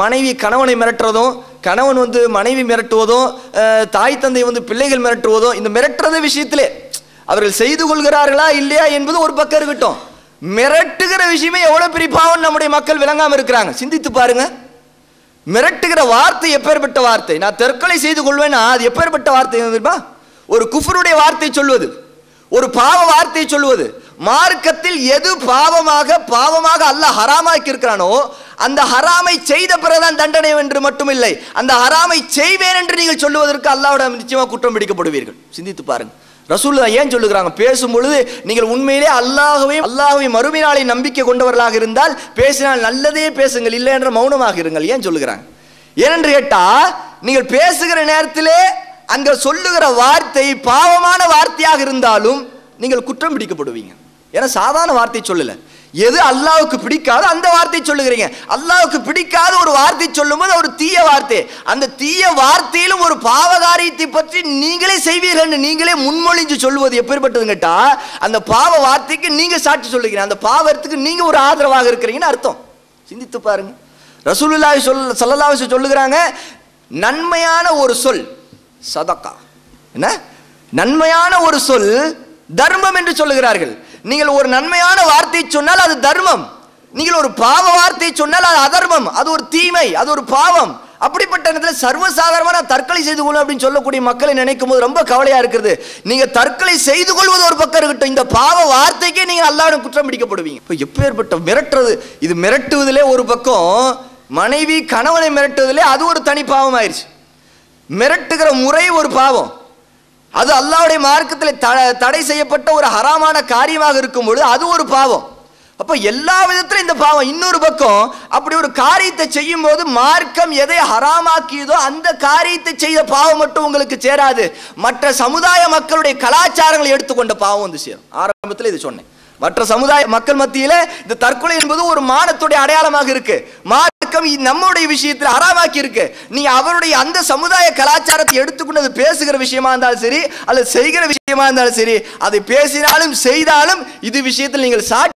மனைவி கணவனை மிரட்டுறதும், கணவன் வந்து மனைவி மிரட்டுவதும், தாய் தந்தை வந்து பிள்ளைகள் மிரட்டுவதும், இந்த மிரட்டுறது விஷயத்திலே அவர்கள் செய்து கொள்கிறார்களா இல்லையா என்பது ஒரு பக்கம் இருக்கட்டும், மிரட்டுகிற விஷயமே எவ்வளவு பெரிய பாவம் நம்முடைய மக்கள் விளங்காம இருக்கிறாங்க. சிந்தித்து பாருங்க. மிரட்டுகிற வார்த்தை எப்பேற்பட்ட வார்த்தை. நான் தற்கொலை செய்து கொள்வேன்னா அது எப்பேற்பட்ட வார்த்தை தெரியுமா? ஒரு குஃப்ருடைய வார்த்தை சொல்வது, ஒரு பாவ வார்த்தை சொல்வது. மார்க்கத்தில் எது பாவமாக அல்லாஹ் ஹராமாக்கி இருக்கிறானோ அந்த ஹராமை செய்த பிறகுதான் தண்டனை என்று மட்டுமில்லை, அந்த ஹராமை செய்வேன் என்று நீங்கள் சொல்லுவதற்கு அல்லாஹ்விடம் நிச்சயமாக குற்றம் பிடிக்கப்படுவீர்கள். சிந்தித்து பாருங்க. ரசூலுல்லாஹ் ஏன் சொல்லுகிறாங்க? பேசும் பொழுது நீங்கள் உண்மையிலே அல்லாஹ்வை மறுமை நாளை நம்பிக்கை கொண்டவர்களாக இருந்தால் பேசினால் நல்லதே பேசுங்கள், இல்லை என்ற மௌனமாக இருங்கள். ஏன் சொல்லுகிறாங்க? ஏனென்று கேட்டா, நீங்கள் பேசுகிற நேரத்திலே அங்க சொல்லுகிற வார்த்தை பாவமான வார்த்தையாக இருந்தாலும் நீங்கள் குற்றம் பிடிக்கப்படுவீங்க. ஏன்னா சாதாரண வார்த்தை சொல்லல, எது அல்லாஹ்வுக்கு பிடிக்காதோ அந்த வார்த்தை சொல்லுகிறீங்க. அல்லாஹ்வுக்கு பிடிக்காத ஒரு வார்த்தை சொல்லும்போது ஒரு தீய வார்த்தை, அந்த தீய வார்த்தையிலும் ஒரு பாவகாரியத்தை பற்றி நீங்களே செய்வீர்கள் என்று நீங்களே முன்மொழிஞ்சு சொல்லுவது எப்பேற்பட்டதுன்னு கேட்டா, அந்த பாவ வார்த்தைக்கு நீங்க சாட்சி சொல்லுகிறீங்க, அந்த பாவத்துக்கு நீங்க ஒரு ஆதரவாக இருக்கிறீங்கன்னு அர்த்தம். சிந்தித்து பாருங்க. ரசூலுல்லாஹி ஸல்லல்லாஹு அலைஹி வஸல்லம் சொல்லுகிறாங்க, நன்மையான ஒரு சொல் சதகா, என்ன நன்மையான ஒரு சொல் தர்மம் என்று சொல்லுகிறார்கள். நீங்கள் ஒரு நன்மையான வார்த்தை சொன்னால் அது தர்மம், நீங்கள் ஒரு பாவ வார்த்தை சொன்னால் அது அதர்மம், அது ஒரு தீமை, அது ஒரு பாவம். அப்படிப்பட்ட நேரத்தில் சர்வசாதாரணமான தற்கொலை செய்து கொள்ளும் அப்படின்னு சொல்லக்கூடிய மக்களை நினைக்கும் போது ரொம்ப கவலையா இருக்கிறது. நீங்க தற்கொலை செய்து கொள்வது ஒரு பக்கம் இருக்கட்டும், இந்த பாவ வார்த்தைக்கே நீங்க அல்லாஹ்விடம் குற்றம் பிடிக்கப்படுவீங்க. இப்போ எப்பேற்பட்ட மிரட்டுறது இது. மிரட்டுவதிலே ஒரு பக்கம் மனைவி கணவனை மிரட்டுவதிலே அது ஒரு தனி பாவம் ஆயிடுச்சு. மிரட்டுகிற முறை ஒரு பாவம், அது அல்லாஹ்வுடைய மார்க்கத்தில் தடை செய்யப்பட்ட ஒரு ஹராமான காரியமாக இருக்கும் பொழுது அது ஒரு பாவம். அப்ப எல்லா விதத்திலும் இந்த பாவம். இன்னொரு பக்கம் அப்படி ஒரு காரியத்தை செய்யும் போது மார்க்கம் எதை ஹராமாக்கியதோ அந்த காரியத்தை செய்த பாவம் மட்டும் உங்களுக்கு சேராது, மற்ற சமுதாய மக்களுடைய கலாச்சாரங்களை எடுத்துக்கொண்ட பாவம் வந்து சேரும். ஆரம்பத்தில் இது சொன்னேன். மற்ற சமுதாய மக்கள் மத்தியில இந்த தற்கொலை என்பது ஒரு மானத்துடைய அடையாளமாக இருக்கு. மார்க்கம் நம்முடைய விஷயத்தில் ஹராமாக்கி இருக்கு. நீ அவருடைய அந்த சமுதாய கலாச்சாரத்தை எடுத்துக்கொண்டு பேசுகிற விஷயமா இருந்தாலும் சரி அல்லது செய்கிற இருந்தாலும் சரி, அதை பேசினாலும் செய்தாலும் இது விஷயத்தில் நீங்கள் சாட்சி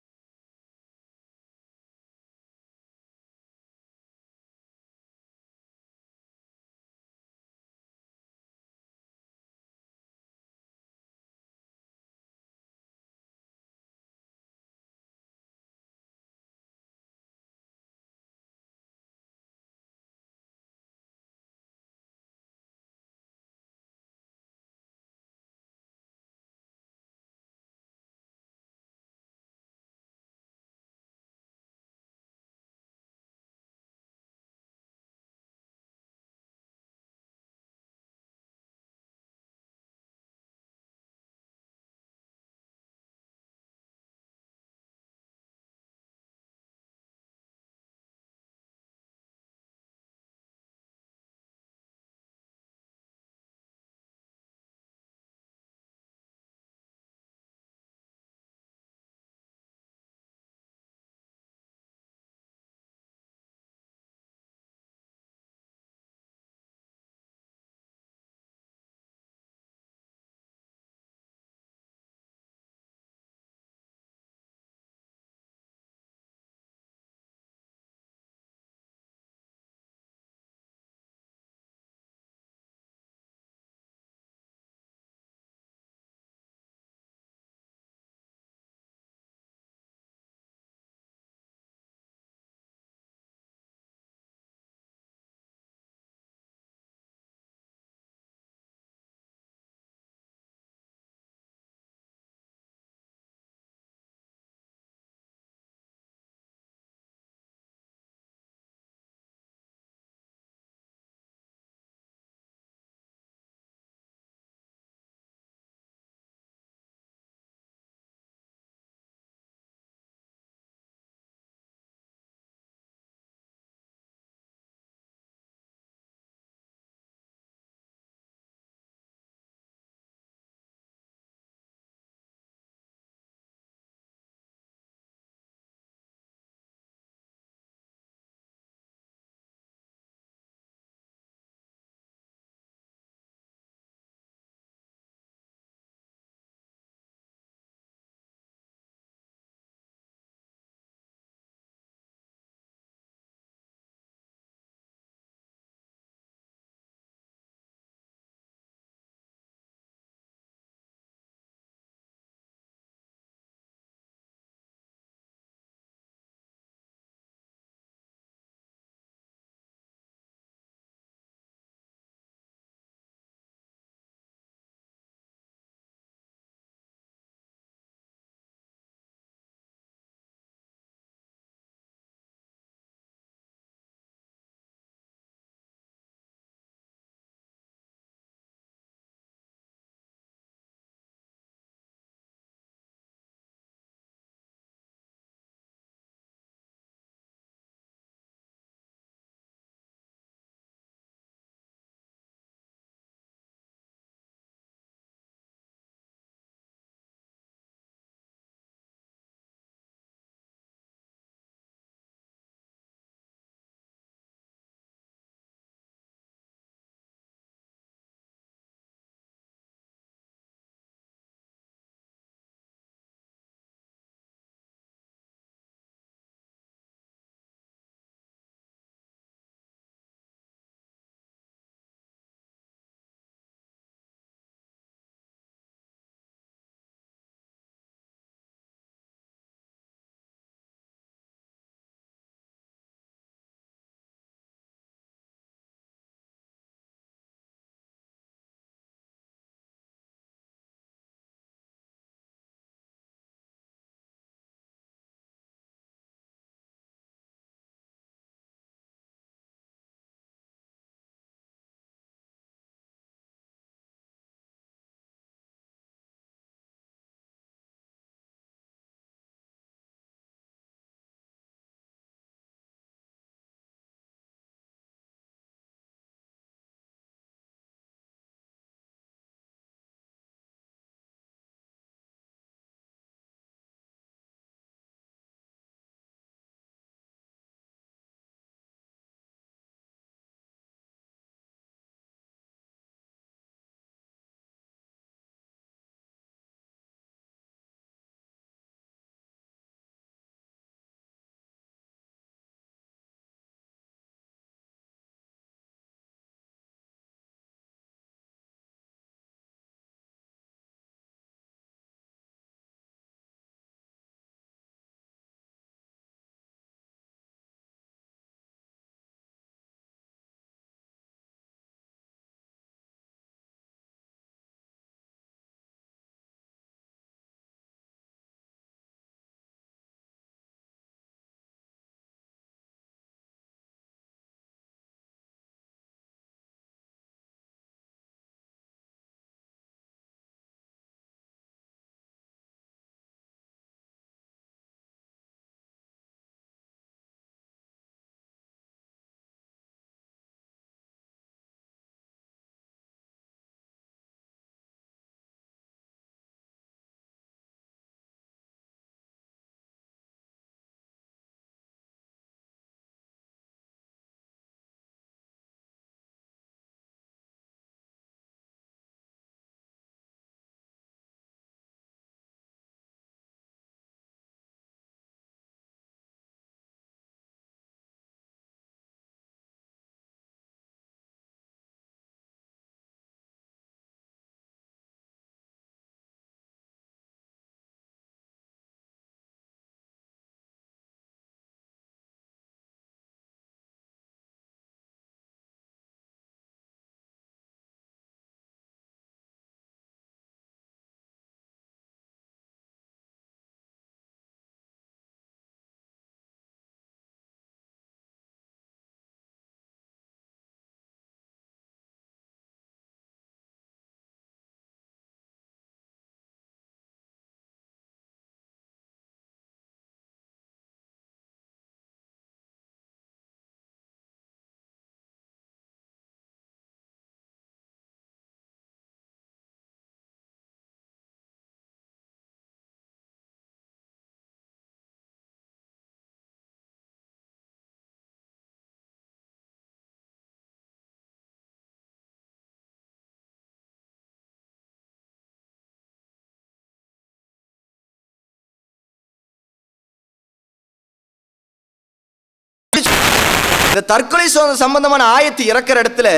இந்த தற்கொலை சம்பந்தமான ஆயத்து இறக்கிற இடத்துல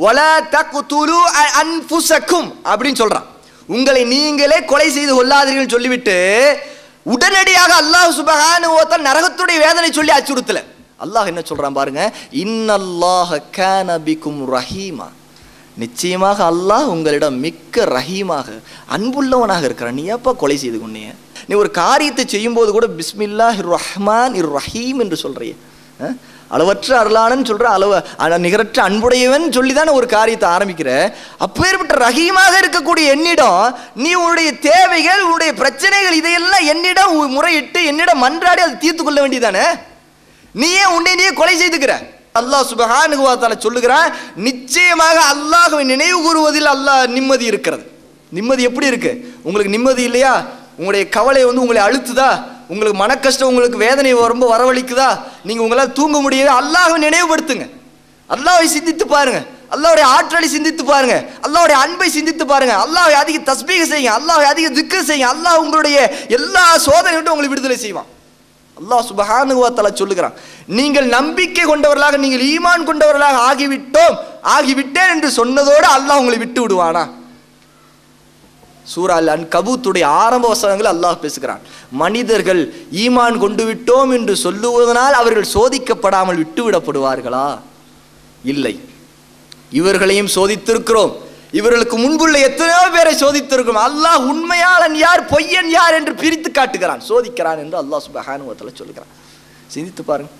வலா தக்துலு அன்ஃபுஸக்கும் அப்படின்னு சொல்றான். உங்களை நீங்களே கொலை செய்து கொள்ளாதீர்கள் சொல்லிவிட்டு உடனடியாக அல்லாஹ் சுப்ஹானஹு வ தஆலா நரகத்துடைய வேதனை சொல்லி அச்சுறுத்தல. அல்லாஹ் என்ன சொல்றான் பாருங்க, இன்னல்லாஹ கான பிக்கும் ரஹீமா, நிச்சயமாக அல்லாஹ் உங்களிடம் மிக்க ரஹீமாக அன்புள்ளவனாக இருக்கிறான். நீ எப்ப கொலை செய்து கொண்டீங்க? நீ ஒரு காரியத்தை செய்யும் போது கூட பிஸ்மில்லாஹிர் ரஹ்மான் இர் ரஹீம் என்று சொல்றிய, அளவற்ற அருளானன் சொல்ற, நிகரற்ற அன்புடையவன் சொல்லிதானே ஒரு காரியத்தை ஆரம்பிக்கிற. அப்பேற்பட்ட ரஹீமாக இருக்கக்கூடிய என்னிடம் நீ உன்னுடைய தேவைகள், உன்னுடைய பிரச்சனைகள் இதையெல்லாம் என்னிடம் முறையிட்டு என்னிடம் மன்றாடி அதை தீர்த்து கொள்ள வேண்டியதானே? நீயே உன்னை நீயே கொலை செய்துக்கிற. அல்லாஹ் சுப்ஹானஹு வ தஆலா சொல்லுகிறான், நிச்சயமாக அல்லாஹ்வை நினைவு கூறுவதில் அல்லாஹ் நிம்மதி இருக்கிறது. நிம்மதி எப்படி இருக்கு? உங்களுக்கு நிம்மதி இல்லையா? உங்களுடைய கவலை உங்களை அழுத்துதா? உங்களுக்கு மன கஷ்டம், உங்களுக்கு வேதனை ரொம்ப வரவழிக்குதா? நீங்க உங்களால் தூங்க முடியாது, அல்லாஹ்வை நினைவுபடுத்துங்க. அல்லாஹ்வை சிந்தித்து பாருங்க, அல்லாஹ்வுடைய ஆற்றலை சிந்தித்து பாருங்க, அல்லாஹ்வுடைய அன்பை சிந்தித்து பாருங்க, அல்லாஹ்வை அதிக தஸ்பீஹ் செய்யுங்க, அல்லாஹ்வை அதிக திக்ர் செய்யுங்க. அல்லாஹ் உங்களுடைய எல்லா சோதனைகளும் உங்களை விடுதலை செய்வான். அல்லாஹ் சுப்ஹானஹு வ தஆலா சொல்லுகிறான், நீங்கள் நம்பிக்கை கொண்டவர்களாக, நீங்கள் ஈமான் கொண்டவர்களாக ஆகிவிட்டேன் என்று சொன்னதோடு அல்லாஹ் உங்களை விட்டு விடுவானா? சூரா அன்கபூத்துடைய ஆரம்ப வசனங்கள் அல்லாஹ் பேசுகிறான், மனிதர்கள் ஈமான் கொண்டு விட்டோம் என்று சொல்லுவதனால் அவர்கள் சோதிக்கப்படாமல் விட்டுவிடப்படுவார்களா? இல்லை, இவர்களையும் சோதித்திருக்கிறோம், இவர்களுக்கு முன்புள்ள எத்தனையோ பேரை சோதித்திருக்கிறோம். அல்லாஹ் உண்மையாளன் யார் பொய்யன் யார் என்று பிரித்து காட்டுகிறான், சோதிக்கிறான் என்று அல்லாஹ் சுப்ஹானஹு வ தஆலா சொல்லுகிறான். சிந்தித்து பாருங்க.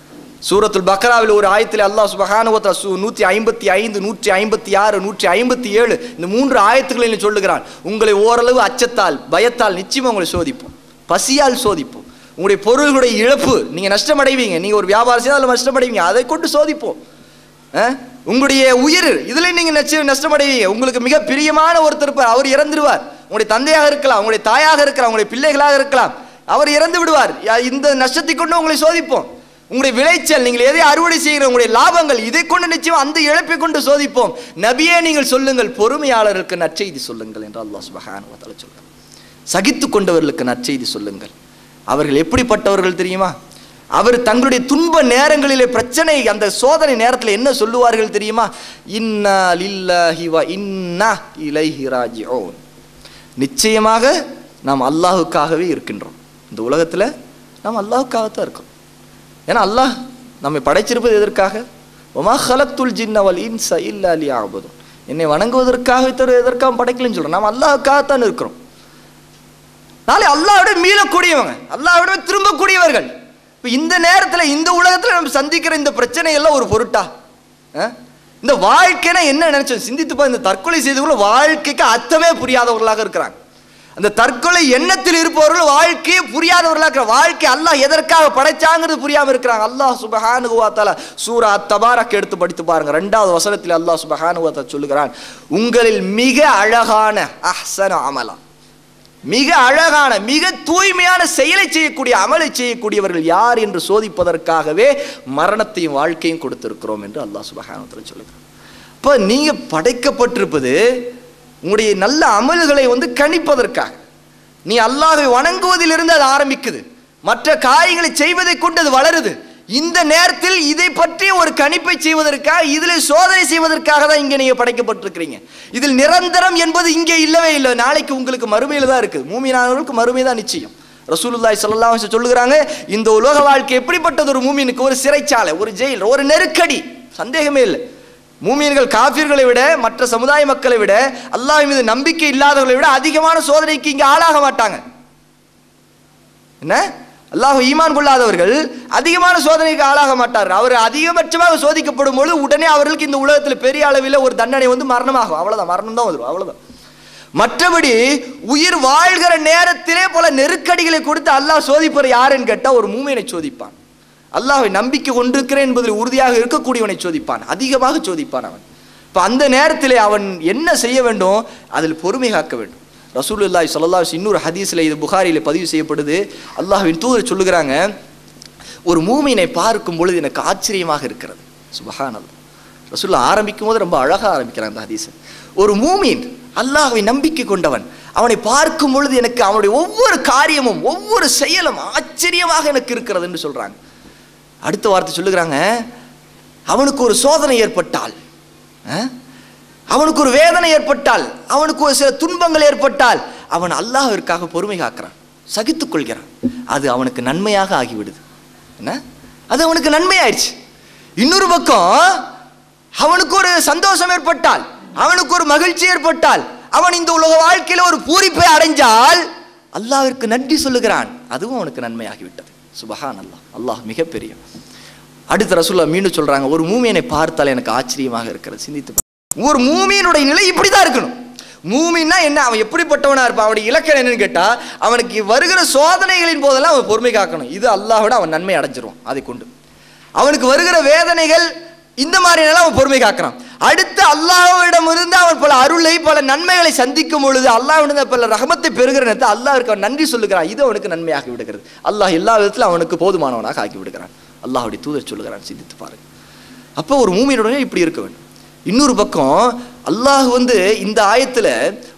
சூரத்துல் பக்ராவில் ஒரு ஆயத்தில் அல்லாஹ் சுப்ஹானஹு வ தஆலா 155, 156, 157 இந்த 3 ஆயத்துகளில் சொல்லுகிறான், உங்களை ஓரளவு அச்சத்தால் பயத்தால் நிச்சயமா உங்களை சோதிப்போம், பசியால் சோதிப்போம், உங்களுடைய பொருள்களுடைய இழப்பு, நீங்க நஷ்டம் அடைவீங்க, நீங்க ஒரு வியாபாரம் செய்தால் அதில் நஷ்டம் அடைவீங்க, அதை கொண்டு சோதிப்போம். உங்களுடைய உயிர் இதுல நீங்க நஷ்டம் அடைவீங்க. உங்களுக்கு மிக பிரியமான ஒருத்தர் இருப்பார், அவர் இறந்துடுவார். உங்களுடைய தந்தையாக இருக்கலாம், உங்களுடைய தாயாக இருக்கலாம், உங்களுடைய பிள்ளைகளாக இருக்கலாம், அவர் இறந்து விடுவார். இந்த நஷ்டத்தை கொண்டு உங்களை சோதிப்போம். உங்களுடைய விளைச்சல், நீங்கள் எதை அறுவடை செய்கிற உங்களுடைய லாபங்கள், இதை கொண்டு நிச்சயம் அந்த இழப்பை கொண்டு சோதிப்போம். நபியே நீங்கள் சொல்லுங்கள், பொறுமையாளருக்கு நற்செய்தி சொல்லுங்கள் என்று அல்லாஹ் சுப்ஹானஹு வ தஆலா சொல்றார். சகித்து கொண்டவர்களுக்கு நற்செய்தி சொல்லுங்கள். அவர்கள் எப்படிப்பட்டவர்கள் தெரியுமா? அவர் தங்களுடைய துன்ப நேரங்களிலே, பிரச்சனை அந்த சோதனை நேரத்தில் என்ன சொல்லுவார்கள் தெரியுமா? இன்னா லில்லாஹி வ இன்னா இலைஹி ராஜிஊன். நிச்சயமாக நாம் அல்லாஹ்வுக்காகவே இருக்கின்றோம். இந்த உலகத்தில் நாம் அல்லாஹ்வுக்காகத்தான் இருக்கோம். ஏன்னா அல்லாஹ் நம்மை படைச்சிருப்பது எதற்காக? வமா ஹலக்துல் ஜின்ன வல் இன்ஸ இல்லா லியஅபுதுன். என்னை வணங்குவதற்காக எதற்காக படைக்கலன்னு சொல்றோம். நாம் அல்லாஹ்வுக்காகத்தான் இருக்கிறோம். நாளை அல்லாஹ்விட மீளக்கூடியவங்க, அல்லாஹ்விட திரும்பக்கூடியவர்கள். இப்போ இந்த நேரத்தில், இந்த உலகத்தில் நம்ம சந்திக்கிற இந்த பிரச்சனை எல்லாம் ஒரு பொருட்டா? இந்த வாழ்க்கைனா என்ன நினைச்சோம் சிந்தித்து பா. இந்த தற்கொலை செய்தவர்கள் வாழ்க்கைக்கு அர்த்தமே புரியாதவர்களாக இருக்கிறாங்க. அந்த தற்கொலை எண்ணத்தில் இருப்பவர்கள் வாழ்க்கையே புரியாதவர்களாக இருக்கிறாங்க. வாழ்க்கை அல்லாஹ் எதற்காக படைச்சாங்கிறது புரியாம இருக்கிறாங்க. அல்லாஹ் சுப்ஹானஹு வ தஆலா சூரா அத்-தபாரக் எடுத்து படித்து பாருங்க. 2வது வசனத்தில் அல்லாஹ் சுப்ஹானஹு வ தஆலா சொல்லுகிறான், உங்களில் மிக அழகான அஹ்ஸன அமலா, மிக அழகான மிக தூய்மையான செயலை செய்யக்கூடிய அமலை செய்யக்கூடியவர்கள் யார் என்று சோதிப்பதற்காகவே மரணத்தையும் வாழ்க்கையும் கொடுத்திருக்கிறோம் என்று அல்லாஹ் சுப்ஹானஹு வ தஆலா சொல்லுகிறார். இப்போ நீங்க படைக்கப்பட்டிருப்பது உங்களுடைய நல்ல அமல்களை கணிப்பதற்காக. நீ அல்லாஹ்வை வணங்குவதிலிருந்து அது ஆரம்பிக்குது, மற்ற காரியங்களை செய்வதை கொண்டு அது வளருது. இந்த நேரத்தில் இதை பற்றி ஒரு கணிப்பை செய்வதற்காக, இதில் சோதனை செய்வதற்காக தான் இங்கே நீங்க படைக்கப்பட்டிருக்கிறீங்க. இதில் நிரந்தரம் என்பது இங்கே இல்லவே இல்லை. நாளைக்கு உங்களுக்கு மறுமையில் தான் இருக்குது. மூமினானவர்களுக்கு மறுமை தான் நிச்சயம். ரசூலுல்லாஹி ஸல்லல்லாஹு அலைஹி வஸல்லம் சொல்லுகிறாங்க, இந்த உலக வாழ்க்கை எப்படிப்பட்டது? ஒரு மூமினுக்கு ஒரு சிறைச்சாலை, ஒரு ஜெயில், ஒரு நெருக்கடி, சந்தேகமே இல்லை. மூமின்கள் காஃபிர்களை விட, மற்ற சமுதாய மக்களை விட, அல்லாஹ் மீது நம்பிக்கை இல்லாதவர்களை விட அதிகமான சோதனைக்கு இங்கே ஆளாக மாட்டாங்க. என்ன? அல்லாஹ் ஈமான் கொள்ளாதவர்கள் அதிகமான சோதனைக்கு ஆளாக மாட்டார்கள். அவர் அதிகபட்சமாக சோதிக்கப்படும் பொழுது உடனே அவர்களுக்கு இந்த உலகத்தில் பெரிய அளவில் ஒரு தண்டனை மரணமாகும். அவ்வளவுதான், மரணம் தான் வரும், அவ்வளவுதான். மற்றபடி உயிர் வாழ்கிற நேரத்திலே பல நெருக்கடிகளை கொடுத்து அல்லாஹ் சோதிப்பது யாருன்னு கேட்டால் ஒரு மூமினை சோதிப்பான். அல்லாஹ்வை நம்பிக்கை கொண்டிருக்கிறேன் என்பதில் உறுதியாக இருக்கக்கூடியவனை சோதிப்பான், அதிகமாக சோதிப்பான் அவன். இப்போ அந்த நேரத்திலே அவன் என்ன செய்ய வேண்டும்? அதில் பொறுமை காக்க வேண்டும். ரசூலுல்லாஹி ஸல்லல்லாஹு அலைஹி இன்னொரு ஹதீஸில், இது புகாரியில் பதிவு செய்யப்படுது, அல்லாஹ்வின் தூதர் சொல்லுகிறாங்க, ஒரு மூமினை பார்க்கும் பொழுது எனக்கு ஆச்சரியமாக இருக்கிறது. சுப்ஹானல்லாஹ். ரசூலுல்லாஹ் ஆரம்பிக்கும் போது ரொம்ப அழகாக ஆரம்பிக்கிறாங்க அந்த ஹதீஸை. ஒரு மூமின் அல்லாஹ்வை நம்பிக்கை கொண்டவன், அவனை பார்க்கும் பொழுது எனக்கு அவனுடைய ஒவ்வொரு காரியமும் ஒவ்வொரு செயலும் ஆச்சரியமாக எனக்கு இருக்கிறது என்று சொல்றாங்க. அடுத்த வார்த்தை சொல்லுகிறாங்க, அவனுக்கு ஒரு சோதனை ஏற்பட்டால், அவனுக்கு ஒரு வேதனை ஏற்பட்டால், அவனுக்கு ஒரு சில துன்பங்கள் ஏற்பட்டால் அவன் அல்லாஹ்விற்காக பொறுமை காக்கிறான், சகித்துக் கொள்கிறான். அது அவனுக்கு நன்மையாக ஆகிவிடுது. என்ன, அது அவனுக்கு நன்மையாயிடுச்சு. இன்னொரு பக்கம் அவனுக்கு ஒரு சந்தோஷம் ஏற்பட்டால், அவனுக்கு ஒரு மகிழ்ச்சி ஏற்பட்டால், அவன் இந்த உலக வாழ்க்கையில ஒரு பூரிப்பை அடைஞ்சால் அல்லாஹ்விற்கு நன்றி சொல்லுகிறான், அதுவும் அவனுக்கு நன்மையாகிவிட்டது. சுபஹான் அல்லாஹ். அல்லாஹ் மிகப்பெரிய. அடுத்த ரசூலுல்லாஹ் மீண்டும் சொல்றாங்க, ஒரு மூமியனை பார்த்தால் எனக்கு ஆச்சரியமாக இருக்கிறது. சிந்தித்து ஒரு மூமியினுடைய நிலை இப்படிதான் இருக்கணும். மூமின்னா என்ன, அவன் எப்படிப்பட்டவனா இருப்பான், அவனுடைய இலக்கணம் என்னன்னு கேட்டா, அவனுக்கு வருகிற சோதனைகளின் போதெல்லாம் அவன் பொறுமை காக்கணும். இது அல்லாஹ்விட அவன் நன்மை அடைஞ்சிருவான். அதை கொண்டு அவனுக்கு வருகிற வேதனைகள் இந்த மாதிரி அவன் பொறுமை காக்கிறான். அடுத்து அல்லாஹ்விடம் இருந்து அவன் பல அருளை பல நன்மைகளை சந்திக்கும் பொழுது, அல்லாஹ்விடம் பல ரஹமத்தை பெறுகிற நேரத்தில் அல்லாஹ்விற்கு அவன் நன்றி சொல்லுகிறான். இது அவனுக்கு நன்மையாகி விடுகிறது. அல்லாஹ் எல்லா விதத்திலும் அவனுக்கு போதுமானவனாக ஆக்கி விடுகிறான். அல்லாஹ்வுடைய தூதர் சொல்லுகிறான். சிந்தித்து பாருங்க. அப்போ ஒரு மூமியினுடைய இப்படி இருக்க வேண்டும். இன்னொரு பக்கம் அல்லாஹ் இந்த ஆயத்துல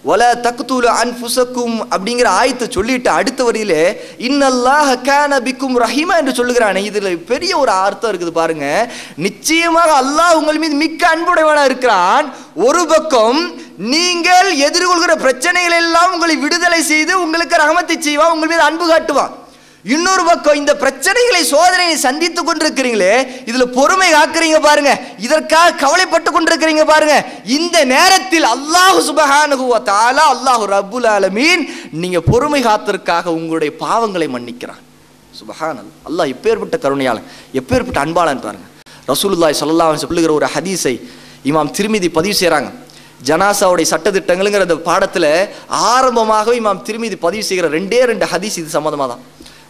வல தக்துலு அன்ஃபுஸக்கும் அப்படிங்கிற ஆயத்தை சொல்லிட்டு அடுத்த வரியிலே இன்னல்லாஹ கான பிக்கும் ரஹீமா என்று சொல்லுகிறானே, இதுல பெரிய ஒரு அர்த்தம் இருக்குது பாருங்க. நிச்சயமாக அல்லாஹ் உங்கள் மீது மிக்க அன்புடையவனா இருக்கிறான். ஒரு பக்கம் நீங்கள் எதிர்கொள்கிற பிரச்சனைகள் எல்லாம் உங்களை விடுதலை செய்து உங்களுக்கு ரஹமத்தை செய்வான், உங்கள் மீது அன்பு காட்டுவான். இன்னொரு பக்கம் இந்த பிரச்சனைகளை சோதனையை சந்தித்து கொண்டிருக்கிறீங்களே, இதுல பொறுமை காக்குறீங்க பாருங்க, இதற்காக கவலைப்பட்டு கொண்டிருக்கிறீங்க பாருங்க, இந்த நேரத்தில் அல்லாஹ் சுப்ஹானஹு வ தஆலா அல்லாஹ் ரப்புல் ஆலமீன் நீங்க பொறுமை காத்ததற்காக உங்களுடைய பாவங்களை மன்னிக்கிறான். சுப்ஹானல்லாஹ். அல்லாஹ் எப்பேற்பட்ட கருணையாளன், எப்பேற்பட்ட அன்பாளன் பாருங்க. ரசூலுல்லாஹி ஸல்லல்லாஹு அலைஹி வஸல்லம் சொல்லுகிற ஒரு ஹதீஸை இமாம் திர்மிதி பதிவு செய்றாங்க. ஜனாசாவுடைய சட்டதிட்டங்கள்ங்கிற அந்த பாடத்துல ஆரம்பமாகவே இமாம் திர்மிதி பதிவு செய்கிற ரெண்டு ஹதீஸ் இது சம்பந்தமா தான்.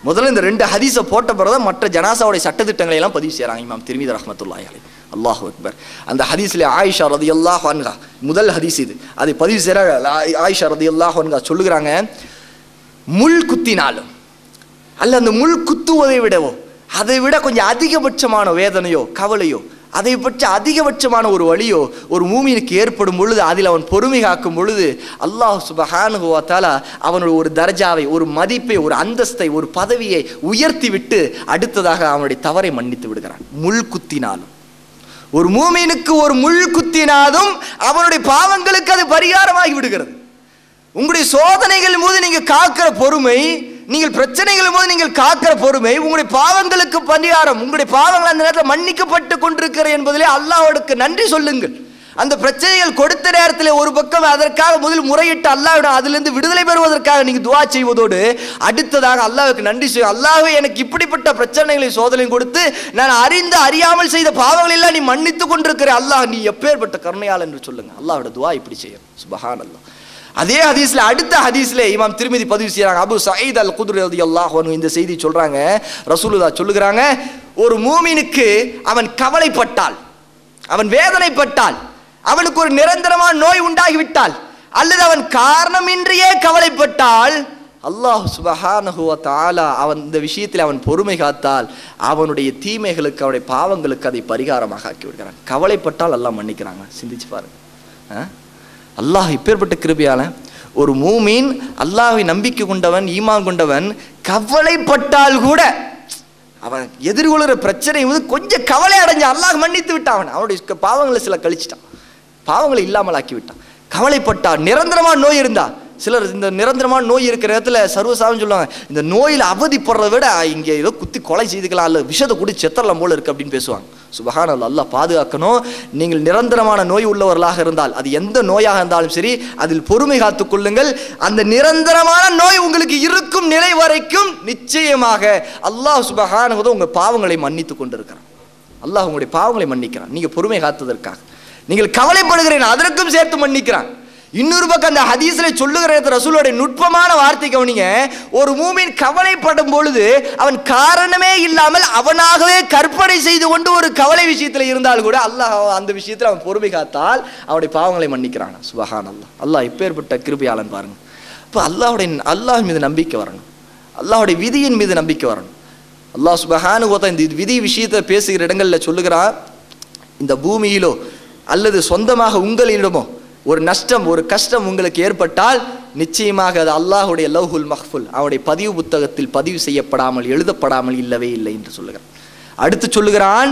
முதல்ல இந்த 2 ஹதீஸை போட்ட பிறகு மற்ற ஜனாசாவுடைய சட்டத்திட்டங்களை எல்லாம் பதிவு செய்யறாங்க இமாம் திர்மிதி ரஹ்மத்துல்லாஹி அலைஹி. அல்லாஹு அக்பர். அந்த ஹதீஸ்ல ஆயிஷா ரலியல்லாஹு அன்ஹா முதல் ஹதீஸ் இது, அதை பதிவு செய்யறாங்க. ஆயிஷா ரலியல்லாஹு அன்ஹா சொல்லுகிறாங்க, முள் குத்தினாலும் அல்ல அந்த முள் குத்துவதை விடவோ அதை விட கொஞ்சம் அதிகபட்சமான வேதனையோ கவலையோ அதை பற்றி அதிகபட்சமான ஒரு வழியோ ஒரு மூமினுக்கு ஏற்படும் பொழுது அதில் அவன் பொறுமை காக்கும் பொழுது அல்லாஹ் சுப்ஹானஹு வ தஆலா அவனுடைய ஒரு தர்ஜாவை, ஒரு மதிப்பை, ஒரு அந்தஸ்தை, ஒரு பதவியை உயர்த்தி விட்டு அடுத்ததாக அவனுடைய தவறை மன்னித்து விடுகிறான். முள் குத்தினாலும் ஒரு மூமினுக்கு ஒரு முள் குத்தினாலும் அவனுடைய பாவங்களுக்கு அது பரிகாரமாகி விடுகிறது. உங்களுடைய சோதனைகள் போது நீங்க காக்கிற பொறுமை, நீங்கள் பிரச்சனைகள் போது நீங்கள் காக்கிற பொறுமை உங்களுடைய பாவங்களுக்கு பரிகாரம், உங்களுடைய பாவங்கள் அந்த நேரத்தில் மன்னிக்கப்பட்டு கொண்டிருக்கிற என்பதிலே அல்லாஹ்வுக்கு நன்றி சொல்லுங்கள். அந்த பிரச்சனைகள் கொடுத்த நேரத்தில் ஒரு பக்கம் அதற்காக முதல் முறையிட்டு அல்லாஹ்விடம் அதிலிருந்து விடுதலை பெறுவதற்காக நீங்க துஆ செய்வதோடு அடுத்ததாக அல்லாஹ்வுக்கு நன்றி செய்யும். அல்லாஹ்வே எனக்கு இப்படிப்பட்ட பிரச்சனைகளை சோதனை கொடுத்து நான் அறிந்து அறியாமல் செய்த பாவங்கள் எல்லாம் நீ மன்னித்து கொண்டிருக்கிற அல்லாஹ், நீ எப்பேற்பட்ட கருணையாளன் என்று சொல்லுங்க. அல்லாஹ்வோட துஆ இப்படி செய்யும். சுப்ஹானல்லாஹ். அதே ஹதீஸ்ல அடுத்த ஹதீஸ்ல இமாம் திர்மிதி பதிவு செய்யறாங்க. அபு சயீத் அல் குத்ரி ரலியல்லாஹு அன்ஹு இந்த செய்தி சொல்றாங்க. ரசூலுல்லாஹ் சொல்லுகிறாங்க, ஒரு மூமினுக்கு அவன் கவலைப்பட்டால், அவன் வேதனைப்பட்டால், அவனுக்கு ஒரு நிரந்தரமான நோய் உண்டாகிவிட்டால் அல்லது அவன் காரணமின்றியே கவலைப்பட்டால் அல்லாஹ் சுப்ஹானஹு வ தஆலா அவன் இந்த விஷயத்தில் அவன் பொறுமை காத்தால் அவனுடைய தீமைகளுக்கு அவனுடைய பாவங்களுக்கு அதை பரிகாரமாக ஆக்கி விடுகிறான். கவலைப்பட்டால் அல்லாஹ் மன்னிக்கிறாங்க. சிந்திச்சு பாருங்க. அல்லாஹ் இப்பேற்பட்ட கிருபையால ஒரு மூமின் அல்லாஹ்வை நம்பிக்கை கொண்டவன், ஈமான் கொண்டவன் கவலைப்பட்டால் கூட அவன் எதிர்கொள்கிற பிரச்சனை கொஞ்சம் கவலை அடைஞ்ச அல்லாஹ் மன்னித்து விட்டான். அவனுடைய பாவங்களை சில கழிச்சிட்டான், பாவங்களை இல்லாமல் ஆக்கி விட்டான். கவலைப்பட்டால், நிரந்தரமான நோய் இருந்தா, சிலர் இந்த நிரந்தரமான நோய் இருக்கிற இடத்துல சர்வசாதாரணம் சொல்லுவாங்க, இந்த நோயில் அவதிப்படுறத விட இங்கே ஏதோ குத்தி கொலை செய்துக்கலாம், அல்ல விஷத்தை குடி செத்தரலாம் போல இருக்கு அப்படின்னு பேசுவாங்க. சுப்ஹானல்லாஹ். அல்லாஹ் பாதுகாக்கணும். நீங்கள் நிரந்தரமான நோய் உள்ளவர்களாக இருந்தால் அது எந்த நோயாக இருந்தாலும் சரி அதில் பொறுமை காத்துக் கொள்ளுங்கள். அந்த நிரந்தரமான நோய் உங்களுக்கு இருக்கும் நிலை வரைக்கும் நிச்சயமாக அல்லாஹ் சுப்ஹானஹு வ தஆலா உங்க பாவங்களை மன்னித்து கொண்டிருக்கிறான். அல்லாஹ் உங்களுடைய பாவங்களை மன்னிக்கிறான். நீங்க பொறுமை காத்ததற்காக, நீங்கள் கவலைப்படுகிறீர்கள் அதற்கும் சேர்த்து மன்னிக்கிறான். இன்னொரு பக்கம் அந்த ஹதீஸ்ல சொல்லுகிற ரசூலுடைய நுட்பமான வார்த்தை கவனிங்க. ஒரு மூமின் கவலைப்படும் பொழுது அவன் காரணமே இல்லாமல் அவனாகவே கற்பனை செய்து கொண்டு ஒரு கவலை விஷயத்துல இருந்தால் கூட அல்லாஹ் அந்த விஷயத்துல அவன் பொறுமை காத்தால் அவனுடைய பாவங்களை மன்னிக்கிறான். சுப்ஹானல்லாஹ். அல்லாஹ் எப்பேற்பட்ட கிருபையாளன் பாருங்க. இப்போ அல்லாஹ் மீது நம்பிக்கை வரணும், அல்லாஹ்வுடைய விதியின் மீது நம்பிக்கை வரணும். அல்லாஹ் சுப்ஹானஹு வ தஆலா இந்த விதி விஷயத்தை பேசுகிற இடங்கள்ல சொல்லுகிறான், இந்த பூமியிலோ அல்லது சொந்தமாக உங்களிடமோ ஒரு நஷ்டம், ஒரு கஷ்டம் உங்களுக்கு ஏற்பட்டால் நிச்சயமாக அது அல்லாஹுடைய லவ்ஹுல் மஹ்ஃபுல், அவனுடைய பதிவு புத்தகத்தில் பதிவு செய்யப்படாமல் எழுதப்படாமல் இல்லவே இல்லை என்று சொல்லுகிறான். அடுத்து சொல்லுகிறான்,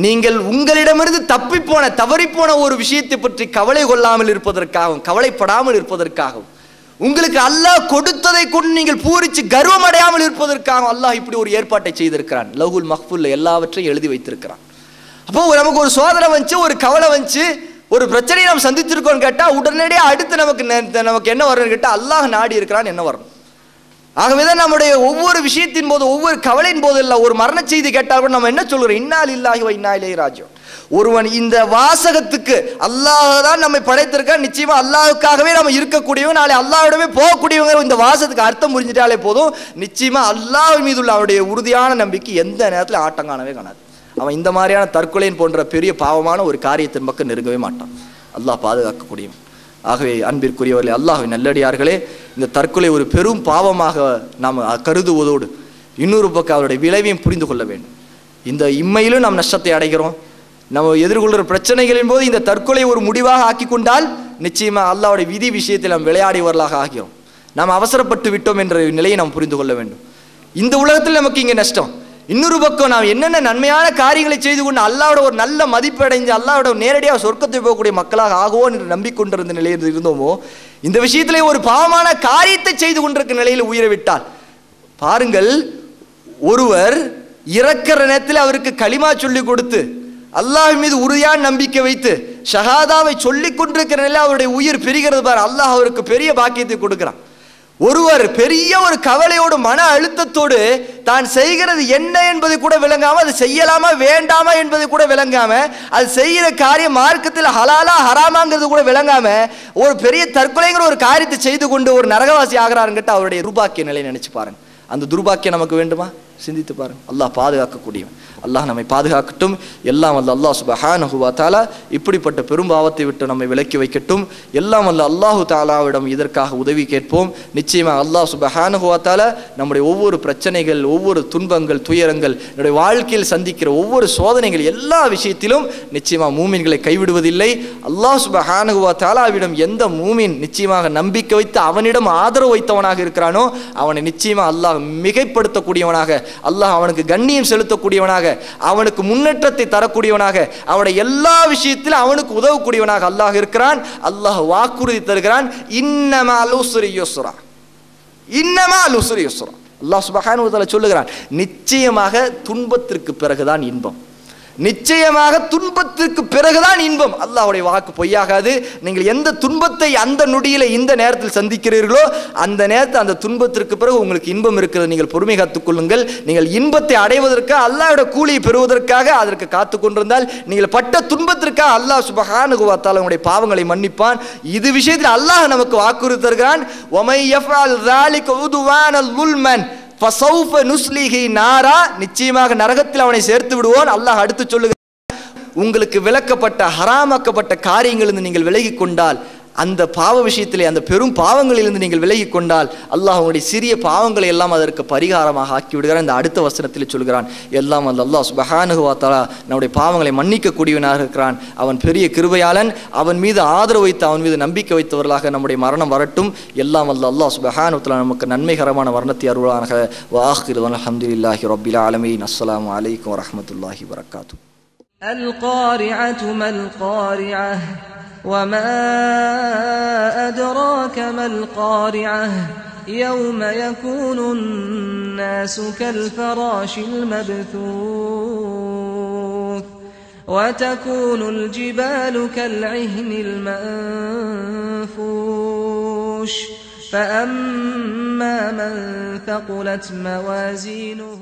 நீங்கள் உங்களிடமிருந்து தவறிப்போன ஒரு விஷயத்தை பற்றி கவலை கொள்ளாமல் இருப்பதற்காகவும் கவலைப்படாமல் இருப்பதற்காகவும் உங்களுக்கு அல்லாஹ் கொடுத்ததை கொண்டு நீங்கள் பூரிச்சு கர்வம் அடையாமல் இருப்பதற்காக அல்லாஹ் இப்படி ஒரு ஏற்பாட்டை செய்திருக்கிறான். லவ்ஹுல் மஹ்ஃபூல்ல எல்லாவற்றையும் எழுதி வைத்திருக்கிறான். அப்போ நமக்கு ஒரு சோதனை வந்துச்சு, ஒரு கவலை வந்துச்சு, ஒரு பிரச்சனையை நாம் சந்திச்சிருக்கோம்னு கேட்டா உடனடியாக அடுத்து நமக்கு என்ன வரணும்னு கேட்டா அல்லாஹ் நாடி இருக்கிறான் என்ன வரணும். ஆகவேதான் நம்முடைய ஒவ்வொரு விஷயத்தின் போது ஒவ்வொரு கவலையின் போது இல்லை, ஒரு மரண செய்தி கேட்டால் கூட நம்ம என்ன சொல்கிறோம், இன்னா லில்லாஹி வ இன்னா இலைஹி ராஜிஊன். ஒருவன் இந்த வாசகத்துக்கு அல்லாஹ் தான் நம்மை படைத்திருக்க, நிச்சயமா அல்லாஹுக்காகவே நம்ம இருக்கக்கூடியவங்க, நாளை அல்லாஹ்விடமே போகக்கூடியவங்க, இந்த வாசகத்துக்கு அர்த்தம் புரிஞ்சிட்டாலே போதும், நிச்சயமா அல்லாஹ் மீது உள்ள அவருடைய உறுதியான நம்பிக்கை எந்த நேரத்தில் ஆட்டம் காணவே காணாது. அவன் இந்த மாதிரியான தற்கொலையின் போன்ற பெரிய பாவமான ஒரு காரியத்தின் பக்கம் நெருங்கவே மாட்டான். அல்லாஹ் பாதுகாக்கக்கூடியவன். ஆகவே அன்பிற்குரியவர்களே, அல்லாஹ்வின் நல்லடியார்களே, இந்த தற்கொலை ஒரு பெரும் பாவமாக நாம் கருதுவதோடு இன்னொரு பக்கம் அவருடைய விளைவையும் புரிந்து கொள்ள வேண்டும். இந்த இம்மையிலும் நாம் நஷ்டத்தை அடைகிறோம். நம்ம எதிர்கொள்கிற பிரச்சனைகளின் போது இந்த தற்கொலை ஒரு முடிவாக ஆக்கி கொண்டால் நிச்சயமா அல்லாஹ்வுடைய விதி விஷயத்தில் நாம் விளையாடியவர்களாக ஆகிறோம். நாம் அவசரப்பட்டு விட்டோம் என்ற நிலையை நாம் புரிந்து கொள்ள வேண்டும். இந்த உலகத்தில் நமக்கு இங்கே நஷ்டம், இன்னொரு பக்கம் நாம் என்னென்ன நன்மையான காரியங்களை செய்து கொண்டு அல்லாஹ்வோட ஒரு நல்ல மதிப்பு அடைஞ்சு அல்லாஹ்வோட நேரடியாக சொர்க்கத்தை போகக்கூடிய மக்களாக ஆகுவோம் என்று நம்பிக்கொண்டிருந்த நிலையில் இருந்தோமோ, இந்த விஷயத்திலே ஒரு பாவமான காரியத்தை செய்து கொண்டிருக்கிற நிலையில் உயிரை விட்டால் பாருங்கள், ஒருவர் இறக்கிற நேரத்தில் அவருக்கு களிமா சொல்லி கொடுத்து அல்லாஹ் மீது உறுதியான நம்பிக்கை வைத்து ஷஹாதாவை சொல்லிக் கொண்டிருக்கிற நிலையில் அவருடைய உயிர் பிரிகிறது பார், அல்லாஹ் அவருக்கு பெரிய பாக்கியத்தை கொடுக்கிறான். ஒருவர் பெரிய ஒரு கவலையோடு மன அழுத்தத்தோடு தான் செய்கிறது என்ன என்பதை கூட விளங்காம, அது செய்யலாமா வேண்டாமா என்பதை கூட விளங்காம, அது செய்கிற காரியம் மார்க்கத்தில் ஹலாலா ஹராமாங்கிறது கூட விளங்காம ஒரு பெரிய தற்கொலைங்கிற ஒரு காரியத்தை செய்து கொண்டு ஒரு நரகவாசி ஆகிறாருங்கிட்ட அவருடைய துர்பாக்கிய நிலை நினைச்சு பாருங்க. அந்த துர்பாக்கியம் நமக்கு வேண்டுமா? சிந்தித்து பாருங்க. அல்லாஹ் பாதுகாக்கக்கூடியவன். அல்லாஹ் நம்மை பாதுகாக்கட்டும். எல்லாம் வல்ல அல்லாஹ் சுப்ஹானஹு வ தஆலா இப்படிப்பட்ட பெரும்பாவத்தை விட்டு நம்மை விலக்கி வைக்கட்டும். எல்லாம் வல்ல அல்லாஹு தஆலாவிடம் இதற்காக உதவி கேட்போம். நிச்சயமாக அல்லாஹ் சுப்ஹானஹு வ தஆலா நம்முடைய ஒவ்வொரு பிரச்சனைகள், ஒவ்வொரு துன்பங்கள், துயரங்கள், நம்முடைய வாழ்க்கையில் சந்திக்கிற ஒவ்வொரு சோதனைகள் எல்லா விஷயத்திலும் நிச்சயமாக மூமின்களை கைவிடுவதில்லை. அல்லாஹ் சுப்ஹானஹு வ தஆலாவிடம் எந்த மூமின் நிச்சயமாக நம்பிக்கை வைத்து அவனிடம் ஆதரவு வைத்தவனாக இருக்கிறானோ அவனை நிச்சயமாக அல்லாஹ் மிகைப்படுத்தக்கூடியவனாக, அல்லாஹ் அவனுக்கு கண்ணியம் செலுத்தக்கூடியவனாக, அவனுக்கு முன்னேற்றத்தை தரக்கூடியவனாக, அவனுடைய எல்லா விஷயத்திலும் அவனுக்கு உதவக்கூடியவனாக அல்லாஹ் இருக்கிறான். அல்லாஹ் வாக்குறுதி தருகிறான், இன்னமல் உஸ்ரி யுஸ்ரா, இன்னமல் உஸ்ரி யுஸ்ரா. அல்லாஹ் சுப்ஹானஹு வ தஆலா சொல்லுகிறான், நிச்சயமாக துன்பத்திற்கு பிறகுதான் இன்பம், நிச்சயமாக துன்பத்திற்கு பிறகுதான் இன்பம். அல்லாஹ்வுடைய வாக்கு பொய்யாகாது. நீங்கள் எந்த துன்பத்தை அந்த நொடியில இந்த நேரத்தில் சந்திக்கிறீர்களோ அந்த நேரத்தில் அந்த துன்பத்திற்கு பிறகு உங்களுக்கு இன்பம் இருக்கிறது. நீங்கள் பொறுமை காத்துக் கொள்ளுங்கள். நீங்கள் இன்பத்தை அடைவதற்காக அல்லாஹ்வுடைய கூலியை பெறுவதற்காக அதற்கு காத்துக் கொண்டிருந்தால் நீங்கள் பட்ட துன்பத்திற்காக அல்லாஹ் சுப்ஹானஹு வ தஆலா உங்களுடைய பாவங்களை மன்னிப்பான். இது விஷயத்தில் அல்லாஹ் நமக்கு வாக்குறுதி தருகிறான், வமை யஃஅல் ஸாலிக உதுவானல் லுல்மன் ஃபஸௌஃப நுஸ்லிஹி நாரா, நிச்சயமாக நரகத்தில் அவனை சேர்த்து விடுவோம். அல்லாஹ் அடுத்து சொல்லுகிறான், உங்களுக்கு விலக்கப்பட்ட ஹராமாக்கப்பட்ட காரியங்களிலிருந்து நீங்கள் விலகி கொண்டால், அந்த பாவ விஷயத்திலே அந்த பெரும் பாவங்களிலிருந்து நீங்கள் விலகி கொண்டால் அல்லாஹ் உங்களுடைய சிறிய பாவங்களை எல்லாம் அதற்கு பரிகாரமாக ஆக்கி விடுகிறான். இந்த அடுத்த வசனத்தில் சொல்கிறான், எல்லாம் அல்ல அல்லாஹ் சுப்ஹானஹு வ தஆலா நம்முடைய பாவங்களை மன்னிக்கக்கூடியவனாக இருக்கிறான். அவன் பெரிய கிருபையாளன். அவன் மீது ஆதரவு வைத்து அவன் மீது நம்பிக்கை வைத்தவர்களாக நம்முடைய மரணம் வரட்டும். எல்லாம் அல்ல அல்லாஹ் சுப்ஹானஹு வ தஆலா நமக்கு நன்மைகரமான மரணத்தை அருள்வானாக. வ ஆகிரு அல்ஹம்துலில்லாஹி ரப்பில் ஆலமீன். அஸ்ஸலாமு அலைக்கும் வ ரஹ்மத்துல்லாஹி வ பரக்காத்துஹு. القارعة ما القارعة وما أدراك ما القارعة يوم يكون الناس كالفراش المبثوث وتكون الجبال كالعهن المنفوش فأما من ثقلت موازينه